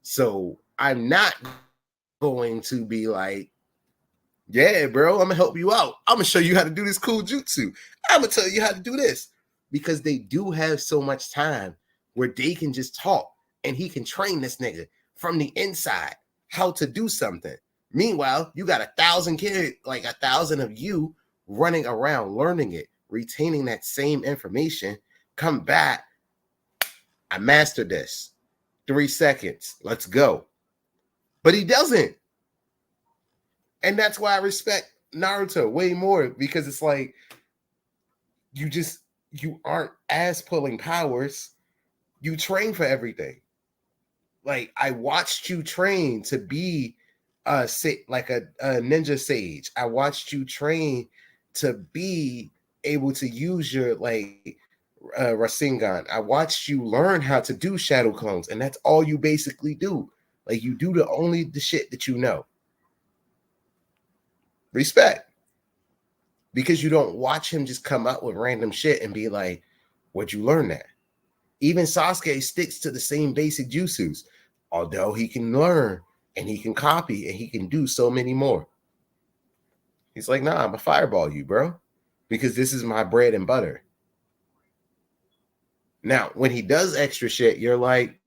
S3: So I'm not going to be like, yeah, bro, I'm gonna help you out. I'm gonna show you how to do this cool jutsu. I'm gonna tell you how to do this, because they do have so much time where they can just talk and he can train this nigga from the inside how to do something. Meanwhile, you got 1,000 kids, like 1,000 of you running around, learning it, retaining that same information. Come back. I mastered this. 3 seconds. Let's go. But he doesn't. And that's why I respect Naruto way more, because it's like you aren't ass pulling powers. You train for everything. Like, I watched you train to be like a ninja sage. I watched you train to be able to use your like Rasengan. I watched you learn how to do shadow clones, and that's all you basically do. Like, you do the shit that you know. Respect. Because you don't watch him just come up with random shit and be like, where'd you learn that? Even Sasuke sticks to the same basic jutsus, although he can learn and he can copy and he can do so many more. He's like, nah, I'm gonna fireball you, bro, because this is my bread and butter. Now, when he does extra shit, you're like,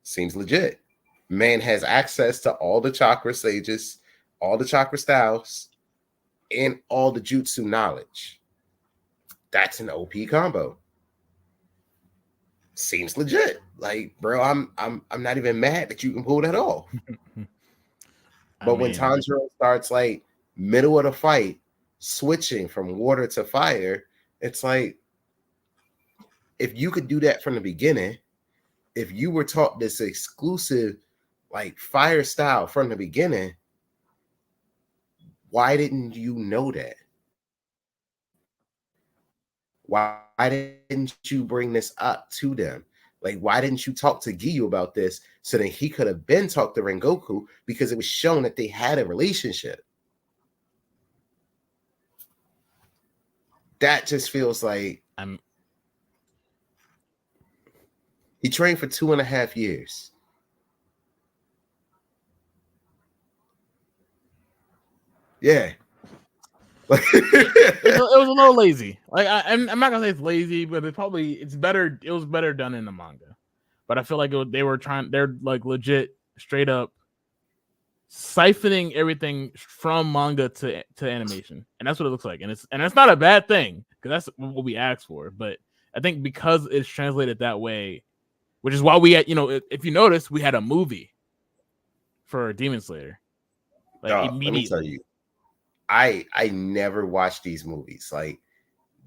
S3: seems legit. Man has access to all the chakra sages, all the chakra styles, and all the jutsu knowledge. That's an OP combo. Seems legit. Like, bro, I'm not even mad that you can pull that off. But when Tanjiro starts like middle of the fight, switching from water to fire, it's like, if you could do that from the beginning, if you were taught this exclusive like fire style from the beginning, why didn't you know that? Why didn't you bring this up to them? Like, why didn't you talk to Giyu about this so that he could have been talked to Rengoku, because it was shown that they had a relationship? That just feels like he trained for 2.5 years. Yeah.
S4: it was a little lazy. Like, I'm not gonna say it's lazy, but it's better. It was better done in the manga. But I feel like they're like legit, straight up siphoning everything from manga to animation, and that's what it looks like. And it's not a bad thing, because that's what we asked for. But I think because it's translated that way, which is why we had, if you notice, we had a movie for Demon Slayer. Like, immediately. Let me tell you,
S3: I never watched these movies. Like,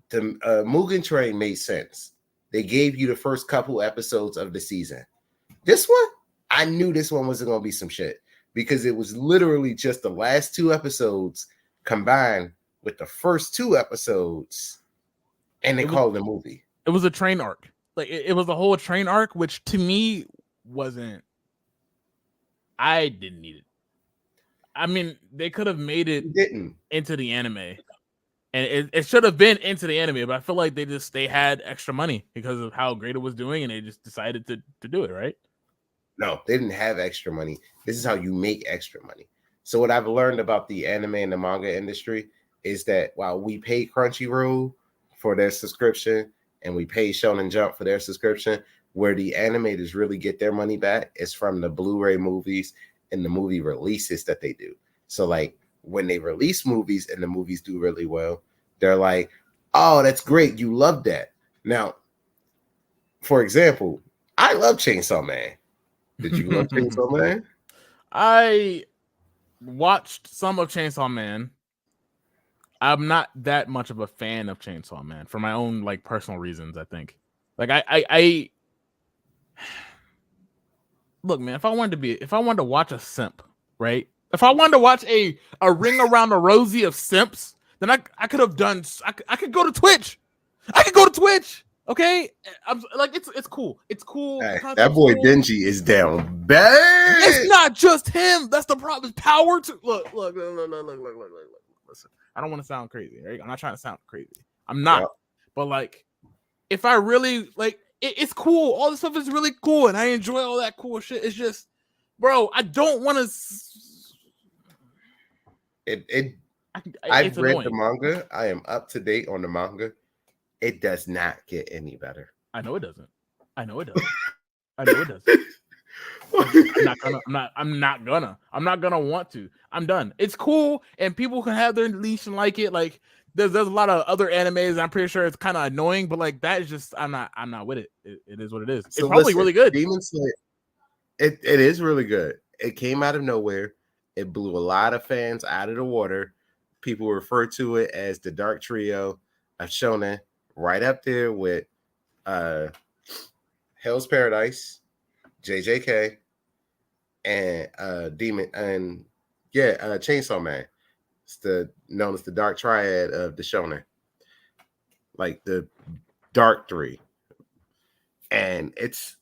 S3: the Mugen Train made sense. They gave you the first couple episodes of the season. This one, I knew this one wasn't going to be some shit, because it was literally just the last 2 episodes combined with the first 2 episodes, and they called it a movie.
S4: It was a train arc. Like, it was a whole train arc, which to me wasn't. I didn't need it. I mean, they could have made it into the anime, and it should have been into the anime, but I feel like they had extra money because of how great it was doing, and they just decided to do it, right?
S3: No, they didn't have extra money. This is how you make extra money. So what I've learned about the anime and the manga industry is that while we pay Crunchyroll for their subscription and we pay Shonen Jump for their subscription, where the animators really get their money back is from the Blu-ray movies and the movie releases that they do. So like, when they release movies and the movies do really well, they're like, oh, that's great, you love that. Now, for example, I love Chainsaw Man. Did you love Chainsaw Man?
S4: I watched some of Chainsaw Man. I'm not that much of a fan of Chainsaw Man for my own like personal reasons, I think. Like, I look, man, if I wanted to watch a simp, right? If I wanted to watch a ring around the rosy of simps, then I could have done. I could go to Twitch. I could go to Twitch. Okay, I'm like, it's cool. It's cool.
S3: Hey, that boy cool. Denji is down bad.
S4: It's not just him. That's the problem. Power to look. Listen, I don't want to sound crazy, right? I'm not trying to sound crazy. I'm not. Yep. But like, if I really like, it's cool. All this stuff is really cool, and I enjoy all that cool shit. It's just, bro, I don't want to.
S3: I've read the manga. I am up to date on the manga. It does not get any better.
S4: I know it doesn't. I'm not gonna want to. I'm done. It's cool, and people can have their leash and like it. Like, there's a lot of other animes, and I'm pretty sure it's kind of annoying, but like that is just I'm not with it. It is what it is.
S3: So
S4: it's probably really good.
S3: Demon Slayer, it is really good. It came out of nowhere. It blew a lot of fans out of the water. People refer to it as the dark trio of shonen, right up there with Hell's Paradise, JJK, and Chainsaw Man. It's known as the dark triad of the shonen, like the dark three, and it's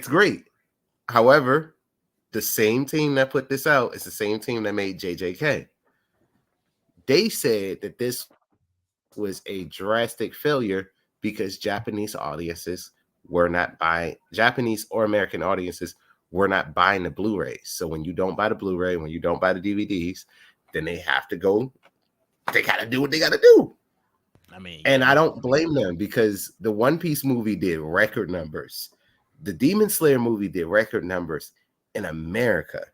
S3: great. However, the same team that put this out is the same team that made JJK. They said that this was a drastic failure because Japanese audiences were not buying, Japanese or American audiences were not buying the Blu-rays. So when you don't buy the Blu-ray, when you don't buy the DVDs, then they have to go, they got to do what they got to do.
S4: I mean,
S3: and I don't blame them because the One Piece movie did record numbers. The Demon Slayer movie did record numbers in America.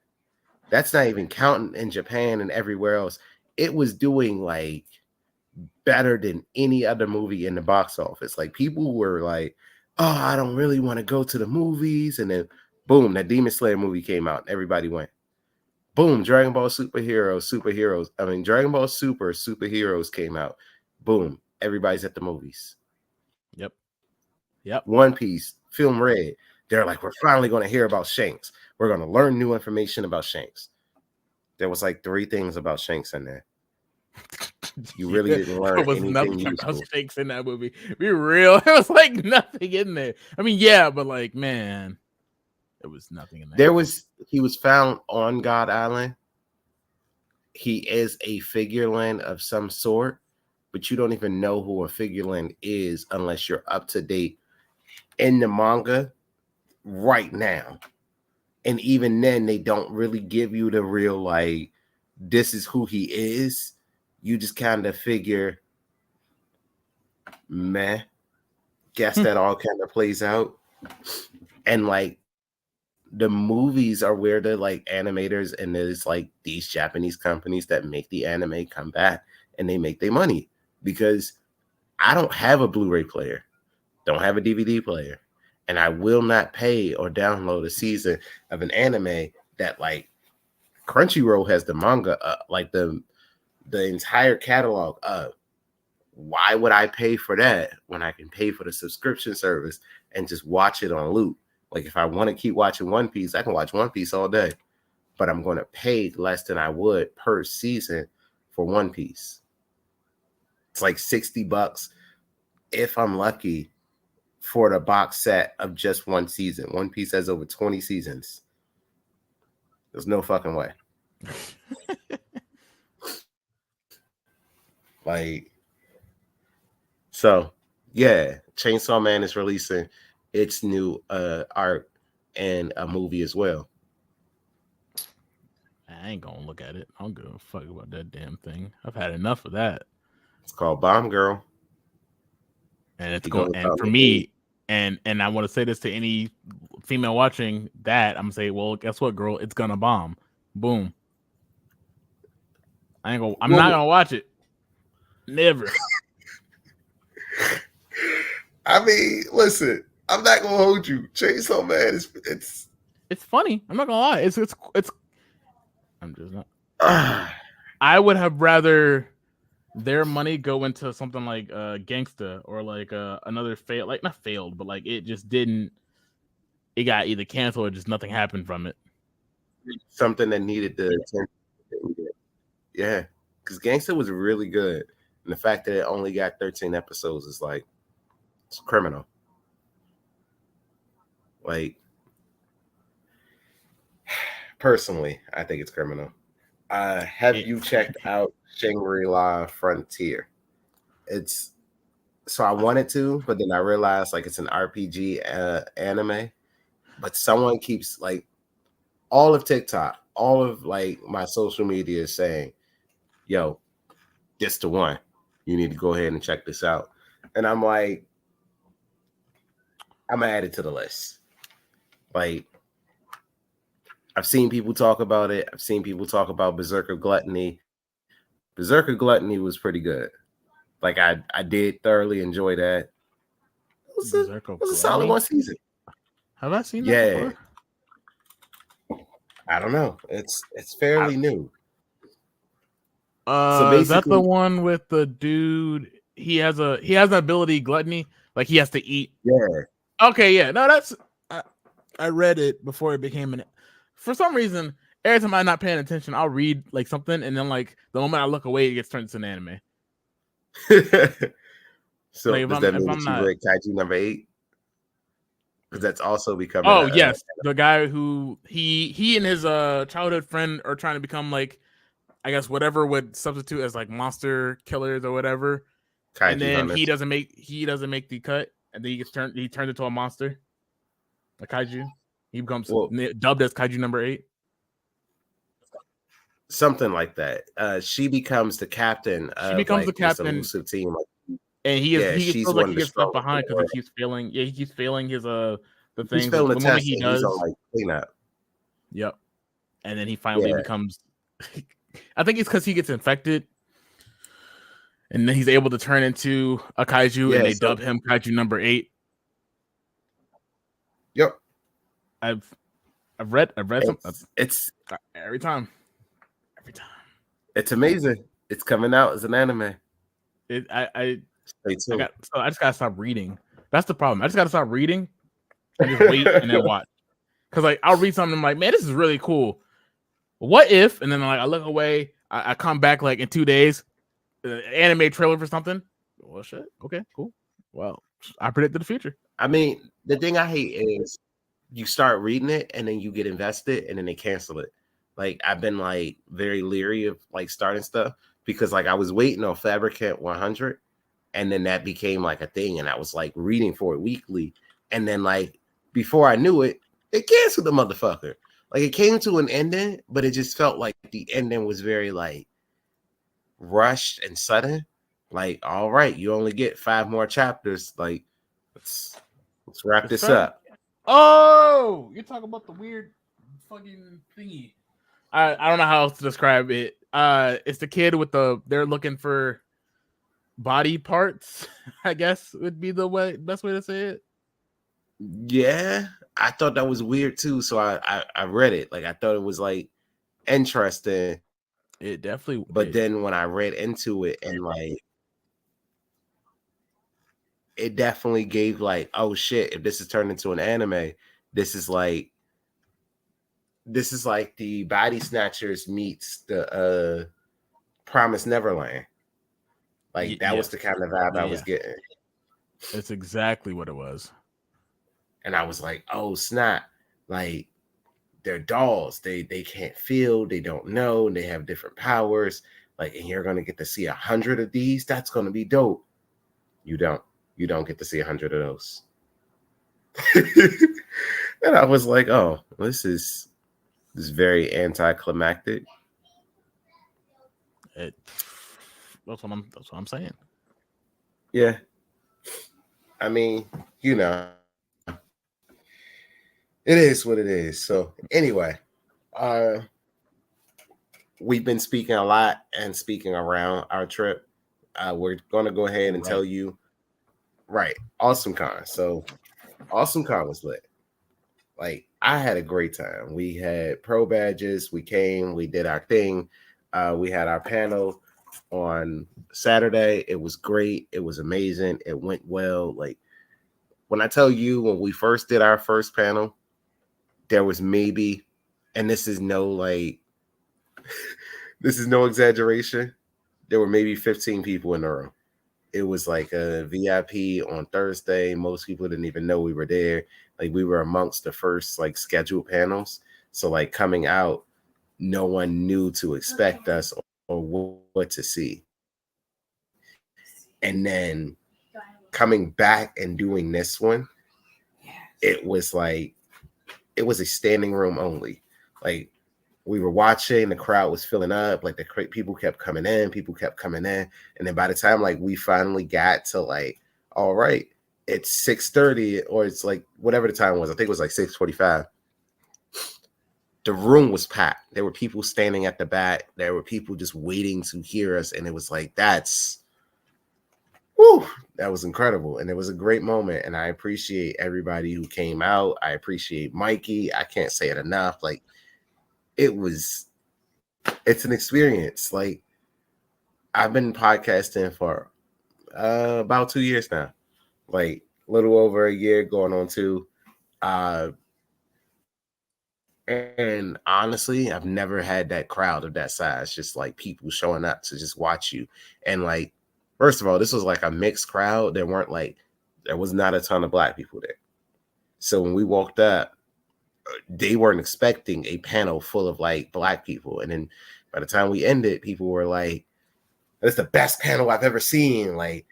S3: That's not even counting in Japan and everywhere else. It was doing like better than any other movie in the box office. Like people were like, oh, I don't really want to go to the movies. And then boom, that Demon Slayer movie came out. Everybody went. Boom, Dragon Ball Superheroes. I mean, Dragon Ball Superheroes came out. Boom, everybody's at the movies.
S4: Yep.
S3: One Piece, Film Red. They're like, we're finally going to hear about Shanks. We're going to learn new information about Shanks. There was like 3 things about Shanks in there. You really didn't learn anything useful
S4: about Shanks in that movie. Be real. There was like nothing in there. I mean, yeah, but like, man, there was nothing in there.
S3: He was found on God Island. He is a figureland of some sort, but you don't even know who a figureland is unless you're up to date in the manga right now. And even then, they don't really give you the real, like, this is who he is. You just kind of figure, meh, guess that all kind of plays out. And like the movies are where the like animators and there's like these Japanese companies that make the anime come back and they make their money, because I don't have a Blu-ray player, don't have a DVD player, and I will not pay or download a season of an anime that like Crunchyroll has the manga like the entire catalog of. Why would I pay for that when I can pay for the subscription service and just watch it on loop? Like if I want to keep watching One Piece, I can watch One Piece all day, but I'm going to pay less than I would per season for One Piece. It's like $60 if I'm lucky for the box set of just one season. One Piece has over 20 seasons. There's no fucking way. Like, so yeah, Chainsaw Man is releasing its new art and a movie as well.
S4: I ain't gonna look at it. I don't give a fuck about that damn thing. I've had enough of that.
S3: It's called Bomb Girl.
S4: And it's going, and for me, and I want to say this to any female watching that, I'm gonna say, well, guess what, girl? It's gonna bomb. Boom. I'm not gonna watch it. Never.
S3: I mean, listen, I'm not gonna hold you. Chainsaw Man it's
S4: funny. I'm not gonna lie. It's I'm just not. I would have rather their money go into something like Gangsta or like another not failed, but like it just didn't. It got either canceled or just nothing happened from it.
S3: Something that needed the attention. Yeah, because Gangsta was really good, and the fact that it only got 13 episodes is like, it's criminal. Like, personally, I think it's criminal. Have you checked out Shangri-La Frontier? So I wanted to, but then I realized like it's an RPG anime. But someone keeps like all of TikTok, all of like my social media is saying, yo, this the one. You need to go ahead and check this out. And I'm like, I'm gonna add it to the list. Like, I've seen people talk about it. I've seen people talk about Berserker Gluttony, Berserker Gluttony was pretty good. Like I did thoroughly enjoy that. It was a solid one season.
S4: Have I seen that before?
S3: I don't know. It's fairly new.
S4: So basically, is that the one with the dude? He has an ability, gluttony, like he has to eat.
S3: Yeah.
S4: Okay, yeah. No, that's I read it before it became an. For some reason, every time I'm not paying attention, I'll read like something, and then like the moment I look away, it gets turned into an anime.
S3: So like does that mean that you read Kaiju number 8? Because that's also becoming.
S4: Oh yes, the guy who he and his childhood friend are trying to become like, I guess whatever would substitute as like monster killers or whatever. Kaiju and then hunters. he doesn't make the cut, and then he turns into a monster, a kaiju. He becomes dubbed as Kaiju number 8.
S3: Something like that. She becomes the captain.
S4: She becomes the captain.
S3: Elusive team.
S4: And he feels like he gets left behind because he keeps failing. Yeah, he keeps failing his the things.
S3: He's failing the moment he does. He's on like cleanup.
S4: Yep. And then he finally becomes. I think it's because he gets infected, and then he's able to turn into a kaiju, and they dub him Kaiju number 8.
S3: Yep.
S4: I've read some.
S3: It's
S4: every time.
S3: It's amazing. It's coming out as an anime.
S4: I just gotta stop reading. That's the problem. I just gotta stop reading and just wait and then watch. Because like I'll read something, I'm like, man, this is really cool. What if? And then like I look away, I come back like in 2 days, anime trailer for something. Well, shit. Okay, cool. Well, I predicted the future.
S3: I mean, the thing I hate is you start reading it and then you get invested and then they cancel it. Like I've been like very leery of like starting stuff because like I was waiting on Fabricant 100 and then that became like a thing and I was like reading for it weekly. And then like before I knew it, they canceled the motherfucker. Like it came to an ending, but it just felt like the ending was very like rushed and sudden. Like, all right, you only get 5 more chapters. Like, let's wrap this up.
S4: Oh, you're talking about the weird fucking thingy. I don't know how else to describe it. It's the kid with they're looking for body parts, I guess would be the best way to say it.
S3: Yeah, I thought that was weird too. So I read it. Like I thought it was like interesting.
S4: It definitely.
S3: But then when I read into it and like it definitely gave like, oh shit, if this is turned into an anime, this is like the Body Snatchers meets the Promised Neverland. Like that was the kind of vibe I was getting.
S4: It's exactly what it was.
S3: And I was like, oh snap. Like they're dolls. They can't feel, they don't know, and they have different powers. Like, and you're gonna get to see 100 of these. That's gonna be dope. You don't get to see 100 of those. And I was like, oh, this is very anticlimactic.
S4: That's what I'm saying.
S3: Yeah. I mean, you know, it is what it is. So anyway, we've been speaking a lot and speaking around our trip. We're going to go ahead and tell you, right, Awesomecon. So Awesomecon was lit. Like, I had a great time. We had pro badges. We came. We did our thing. We had our panel on Saturday. It was great. It was amazing. It went well. Like, when I tell you, when we first did our first panel, there was maybe, and this is no like, this is no exaggeration, there were maybe 15 people in the room. It was like a VIP on Thursday. Most people didn't even know we were there. Like we were amongst the first like scheduled panels. So like coming out, no one knew to expect us or what to see. And then coming back and doing this one, it was like, it was a standing room only. Like we were watching, the crowd was filling up, like the people kept coming in. And then by the time like we finally got to like, all right, it's 6:30 or it's like whatever the time was, I think it was like 6:45. the room was packed. There were people standing at the back. There were people just waiting to hear us. And it was like, whew, that was incredible. And it was a great moment. And I appreciate everybody who came out. I appreciate Mikey. I can't say it enough. Like, it's an experience. Like, I've been podcasting for about 2 years now, like a little over a year, going on 2. And honestly, I've never had that crowd of that size, just like people showing up to just watch you. And like, first of all, this was like a mixed crowd. There was not a ton of Black people there. So when we walked up, they weren't expecting a panel full of like Black people. And then by the time we ended, people were like, "That's the best panel I've ever seen." Like,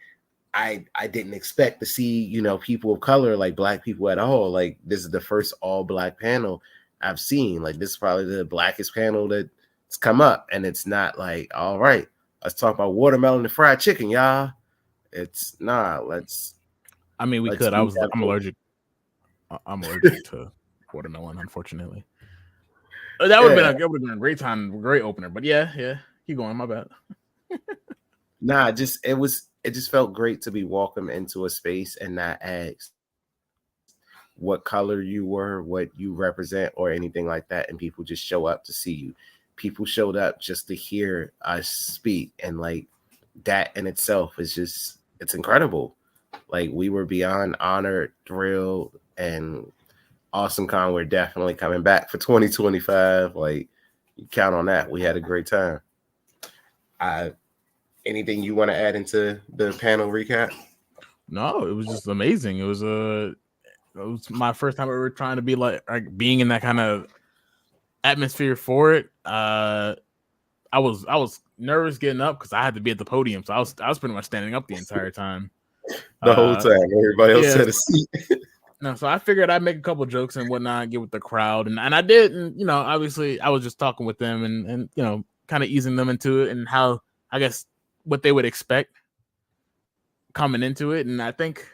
S3: I didn't expect to see, you know, people of color, like Black people at all. Like, this is the first all Black panel I've seen. Like, this is probably the Blackest panel that's come up. And it's not like, all right, let's talk about watermelon and fried chicken, y'all. It's not.
S4: I mean, we could. I'm allergic. I'm allergic to watermelon, unfortunately. That would have been a great time, great opener. But yeah, keep going. My bad.
S3: Nah, it just felt great to be welcomed into a space and not asked what color you were, what you represent, or anything like that. And people just show up to see you. People showed up just to hear us speak. And like, that in itself is just, it's incredible. Like, we were beyond honored, thrilled, and Awesomecon, we're definitely coming back for 2025. Like, you count on that. We had a great time. Anything you want to add into the panel recap?
S4: No, it was just amazing. It was my first time ever trying to be like being in that kind of atmosphere for it. I was nervous getting up because I had to be at the podium, so I was pretty much standing up the entire time.
S3: The whole time, everybody else had a seat.
S4: No, so I figured I'd make a couple jokes and whatnot, get with the crowd, and I did. And you know, obviously, I was just talking with them and you know, kind of easing them into it and how, I guess, what they would expect coming into it. And I think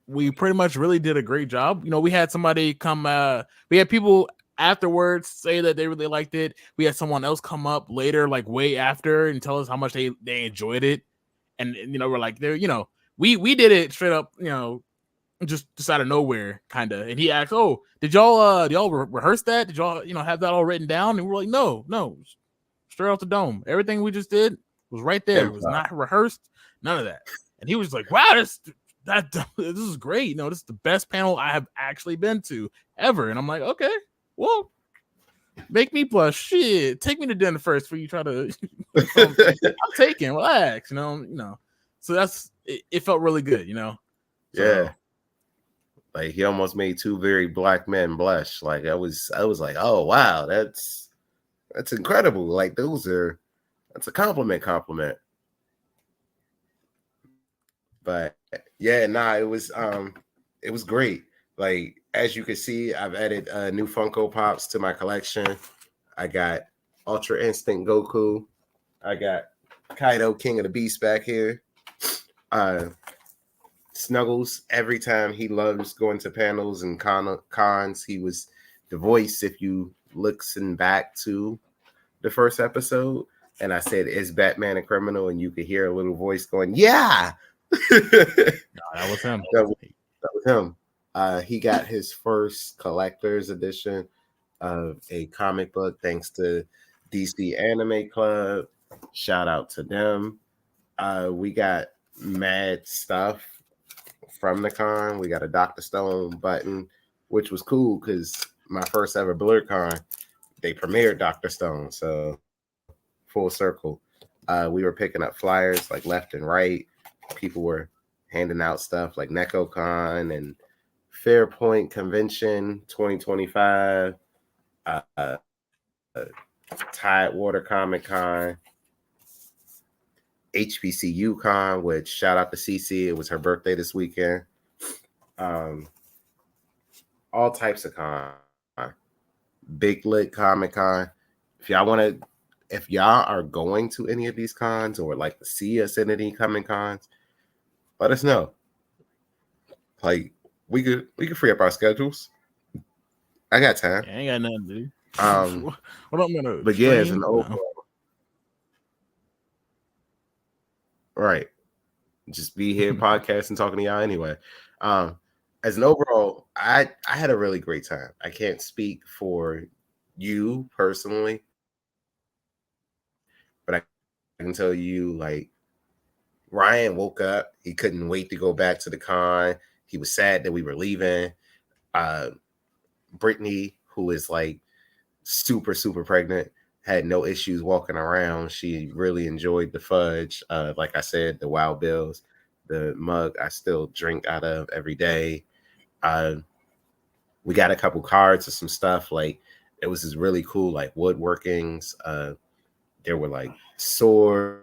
S4: we pretty much really did a great job. You know, we had somebody come, we had people afterwards say that they really liked it. We had someone else come up later, like way after, and tell us how much they enjoyed it. And you know, we're like, they're, you know, we did it straight up, you know, just out of nowhere, kind of. And he asked, "Oh, did y'all rehearse that? Did y'all, you know, have that all written down?" And we're like, no, straight off the dome. Everything we just did was right there. It was not rehearsed, none of that. And he was like, "Wow, this is great. You know, this is the best panel I have actually been to ever." And I'm like, "Okay, well, make me blush. Shit, take me to dinner first before you try to." I'm taking, relax, you know. So it felt really good, you know. So,
S3: yeah. Like, he almost made 2 very Black men blush. Like, I was like, oh wow, that's incredible. Like, that's a compliment. But yeah, it was great. Like, as you can see, I've added new Funko Pops to my collection. I got Ultra Instinct Goku. I got Kaido, King of the Beast, back here. Snuggles, every time, he loves going to panels and cons. He was the voice, if you listen back to the first episode, and I said, "Is Batman a criminal?" and you could hear a little voice going, "Yeah."
S4: that was him.
S3: That was him. He got his first collector's edition of a comic book, thanks to DC Anime Club. Shout out to them. We got mad stuff from the con. We got a Dr. Stone button, which was cool because my first ever BLERDcon, they premiered Dr. Stone. So full circle. We were picking up flyers like left and right. People were handing out stuff like NecoCon and Fairpoint Convention 2025, Tidewater Comic Con, HBCU Con, which shout out to CC. It was her birthday this weekend. All types of con. Big Lit Comic Con. If y'all are going to any of these cons or would like to see us in any coming cons, let us know. Like, we could free up our schedules. I got time.
S4: Yeah, I ain't got nothing to do. What I'm gonna
S3: but yeah, as an
S4: train?
S3: overall,
S4: No.
S3: right, just be here podcasting, talking to y'all anyway. As an overall, I had a really great time. I can't speak for you personally, but I can tell you, like, Ryan woke up. He couldn't wait to go back to the con. He was sad that we were leaving. Brittany, who is like super, super pregnant, had no issues walking around. She really enjoyed the fudge. Like I said, the Wild Bills, the mug I still drink out of every day. We got a couple cards of some stuff. Like, it was this really cool, like, woodworkings. There were like swords,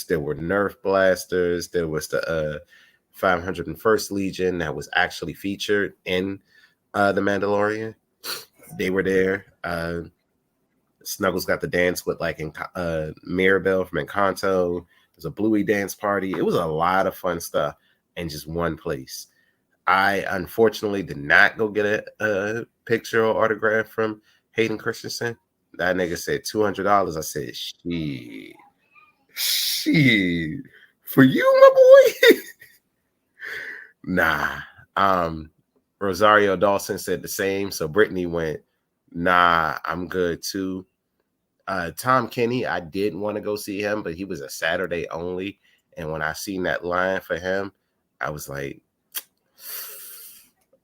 S3: there were Nerf blasters, there was the 501st Legion that was actually featured in The Mandalorian. They were there. Snuggles got the dance with like in Mirabelle from Encanto. There's a Bluey dance party. It was a lot of fun stuff in just one place. I unfortunately did not go get a picture or autograph from Hayden Christensen. That nigga said $200. I said, shit, for you, my boy. Nah. Rosario Dawson said the same. So Brittany went, nah, I'm good too. Tom Kenny, I did want to go see him, but he was a Saturday only. And when I seen that line for him, I was like,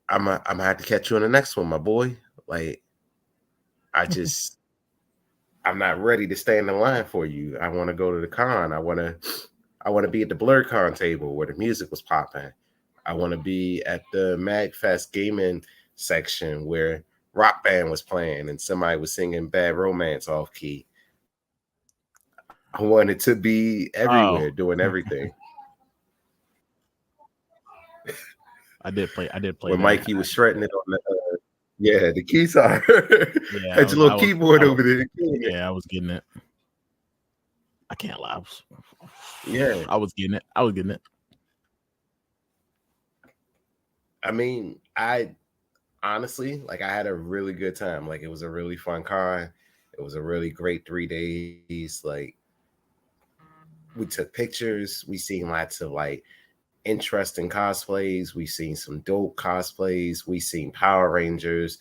S3: I'm gonna have to catch you on the next one, my boy. Like, I'm not ready to stay in the line for you. I want to go to the con. I want to be at the BLERDCON table where the music was popping. I want to be at the MagFest gaming section where Rock Band was playing and somebody was singing Bad Romance off key. I wanted to be everywhere doing everything.
S4: I did play
S3: when
S4: that.
S3: Mikey was shredding it on the keytar.
S4: Yeah,
S3: had your little keyboard over there.
S4: Yeah, I was getting it. I can't lie.
S3: Yeah,
S4: I was getting it.
S3: I mean, I honestly, like, I had a really good time. Like, it was a really fun con. It was a really great 3 days. Like, we took pictures. We seen lots of like interesting cosplays. We seen some dope cosplays. We seen Power Rangers.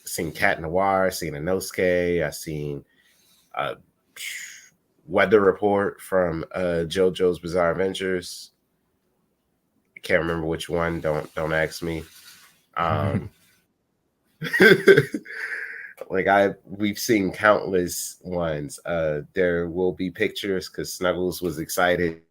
S3: Seen Cat Noir. Seen Inosuke. I seen Weather Report from JoJo's Bizarre Adventures. I can't remember which one. Don't ask me. Like, we've seen countless ones. There will be pictures because Snuggles was excited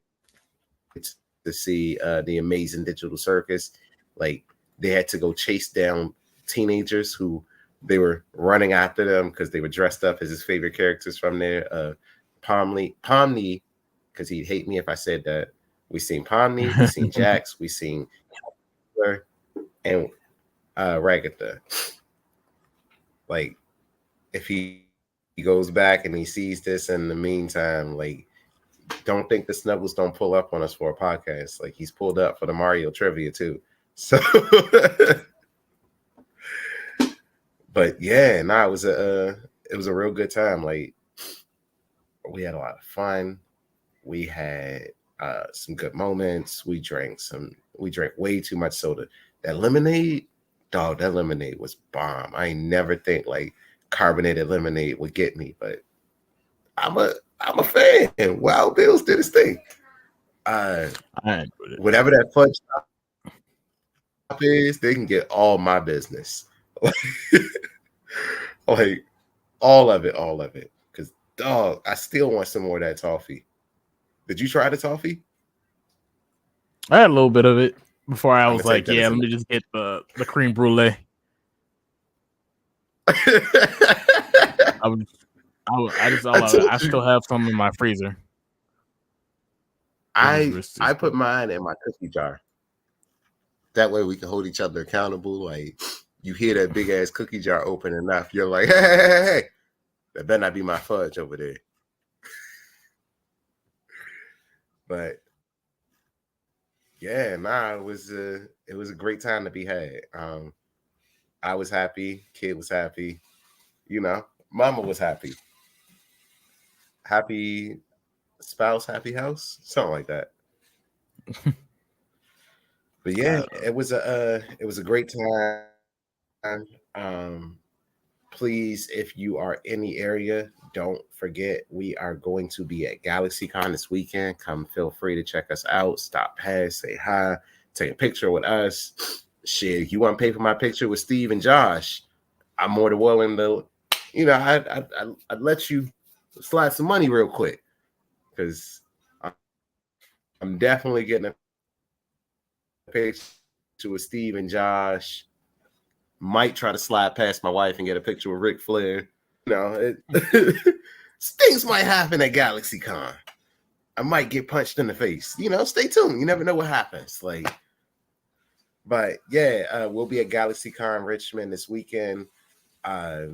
S3: to see the amazing digital circus. Like, they had to go chase down teenagers who they were running after them because they were dressed up as his favorite characters from there. Pomni, because he'd hate me if I said that. We seen Pomni, we seen Jax, we seen and Ragatha. Like, if he goes back and he sees this in the meantime, like, don't think the Snuggles don't pull up on us for a podcast. Like, he's pulled up for the Mario trivia too. So, but yeah, it was a real good time. Like, we had a lot of fun. We had some good moments. We drank way too much soda. That lemonade, dog, that lemonade was bomb. I ain't never think like carbonated lemonade would get me, but I'm a fan. Wild Bills did his thing. Whatever that fudge top is, they can get all my business. Like, all of it. Because, dog, I still want some more of that toffee. Did you try the toffee?
S4: I had a little bit of it before I was like, yeah, let me just get the cream brulee. I still have some in my freezer.
S3: I put mine in my cookie jar. That way we can hold each other accountable. Like, you hear that big ass cookie jar open enough, you're like, hey, that better not be my fudge over there. But yeah, it was a great time to be had. I was happy. Kid was happy. You know, mama was happy. Happy spouse, happy house, something like that. But yeah, it was a great time. Please, if you are in the area, don't forget we are going to be at GalaxyCon this weekend. Come, feel free to check us out. Stop past, say hi, take a picture with us. Shit, if you want to pay for my picture with Steve and Josh, I'm more than willing to. You know, I'd let you slide some money real quick because I'm definitely getting a picture with Steve and Josh. Might try to slide past my wife and get a picture with Ric Flair. You know, things might happen at GalaxyCon. I might get punched in the face. You know, stay tuned. You never know what happens. Like, but yeah, we'll be at GalaxyCon Richmond this weekend. Yeah,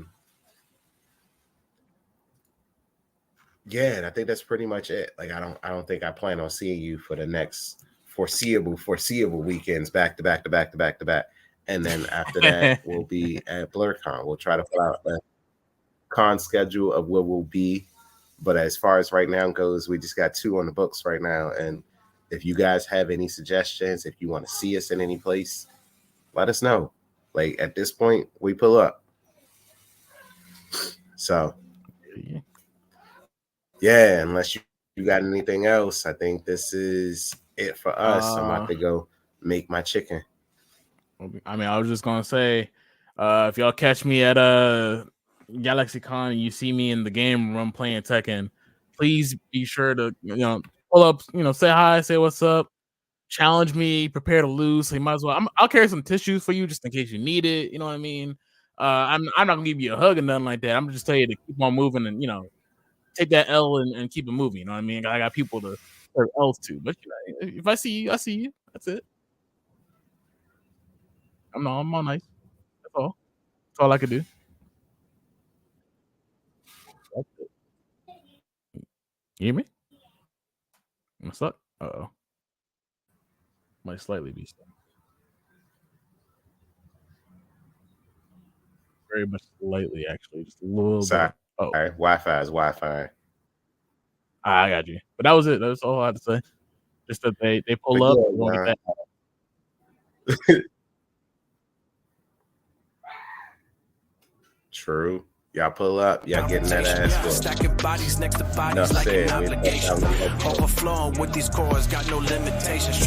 S3: and I think that's pretty much it. Like, I don't think I plan on seeing you for the next foreseeable weekends back to back. And then after that, we'll be at BLERDCon. We'll try to put out a con schedule of where we'll be. But as far as right now goes, we just got 2 on the books right now. And if you guys have any suggestions, if you want to see us in any place, let us know. Like, at this point, we pull up. So, yeah, unless you got anything else, I think this is it for us. I'm about to go make my chicken.
S4: I mean, I was just gonna say, if y'all catch me at GalaxyCon and you see me in the game room playing Tekken, please be sure to pull up, say hi, say what's up, challenge me, prepare to lose. So you might as well. I'll carry some tissues for you just in case you need it. You know what I mean? I'm not gonna give you a hug or nothing like that. I'm just tell you to keep on moving and take that L and keep it moving. You know what I mean? I got people to serve L's to, but if I see you, I see you. That's it. I'm all nice. That's all. That's all I could do. That's it. You hear me? What's up? Uh-oh. Might slightly be stuck. Very much slightly, actually. Just a little bit. Oh.
S3: All right. Wi-Fi is Wi-Fi.
S4: I got you. But that was it. That's all I had to say. Just that they pull up.
S3: Yeah, True. Y'all pull up. Y'all getting that ass whooped.
S1: Stacking bodies next to bodies like an obligation. Overflowing with these cores, got no limitations.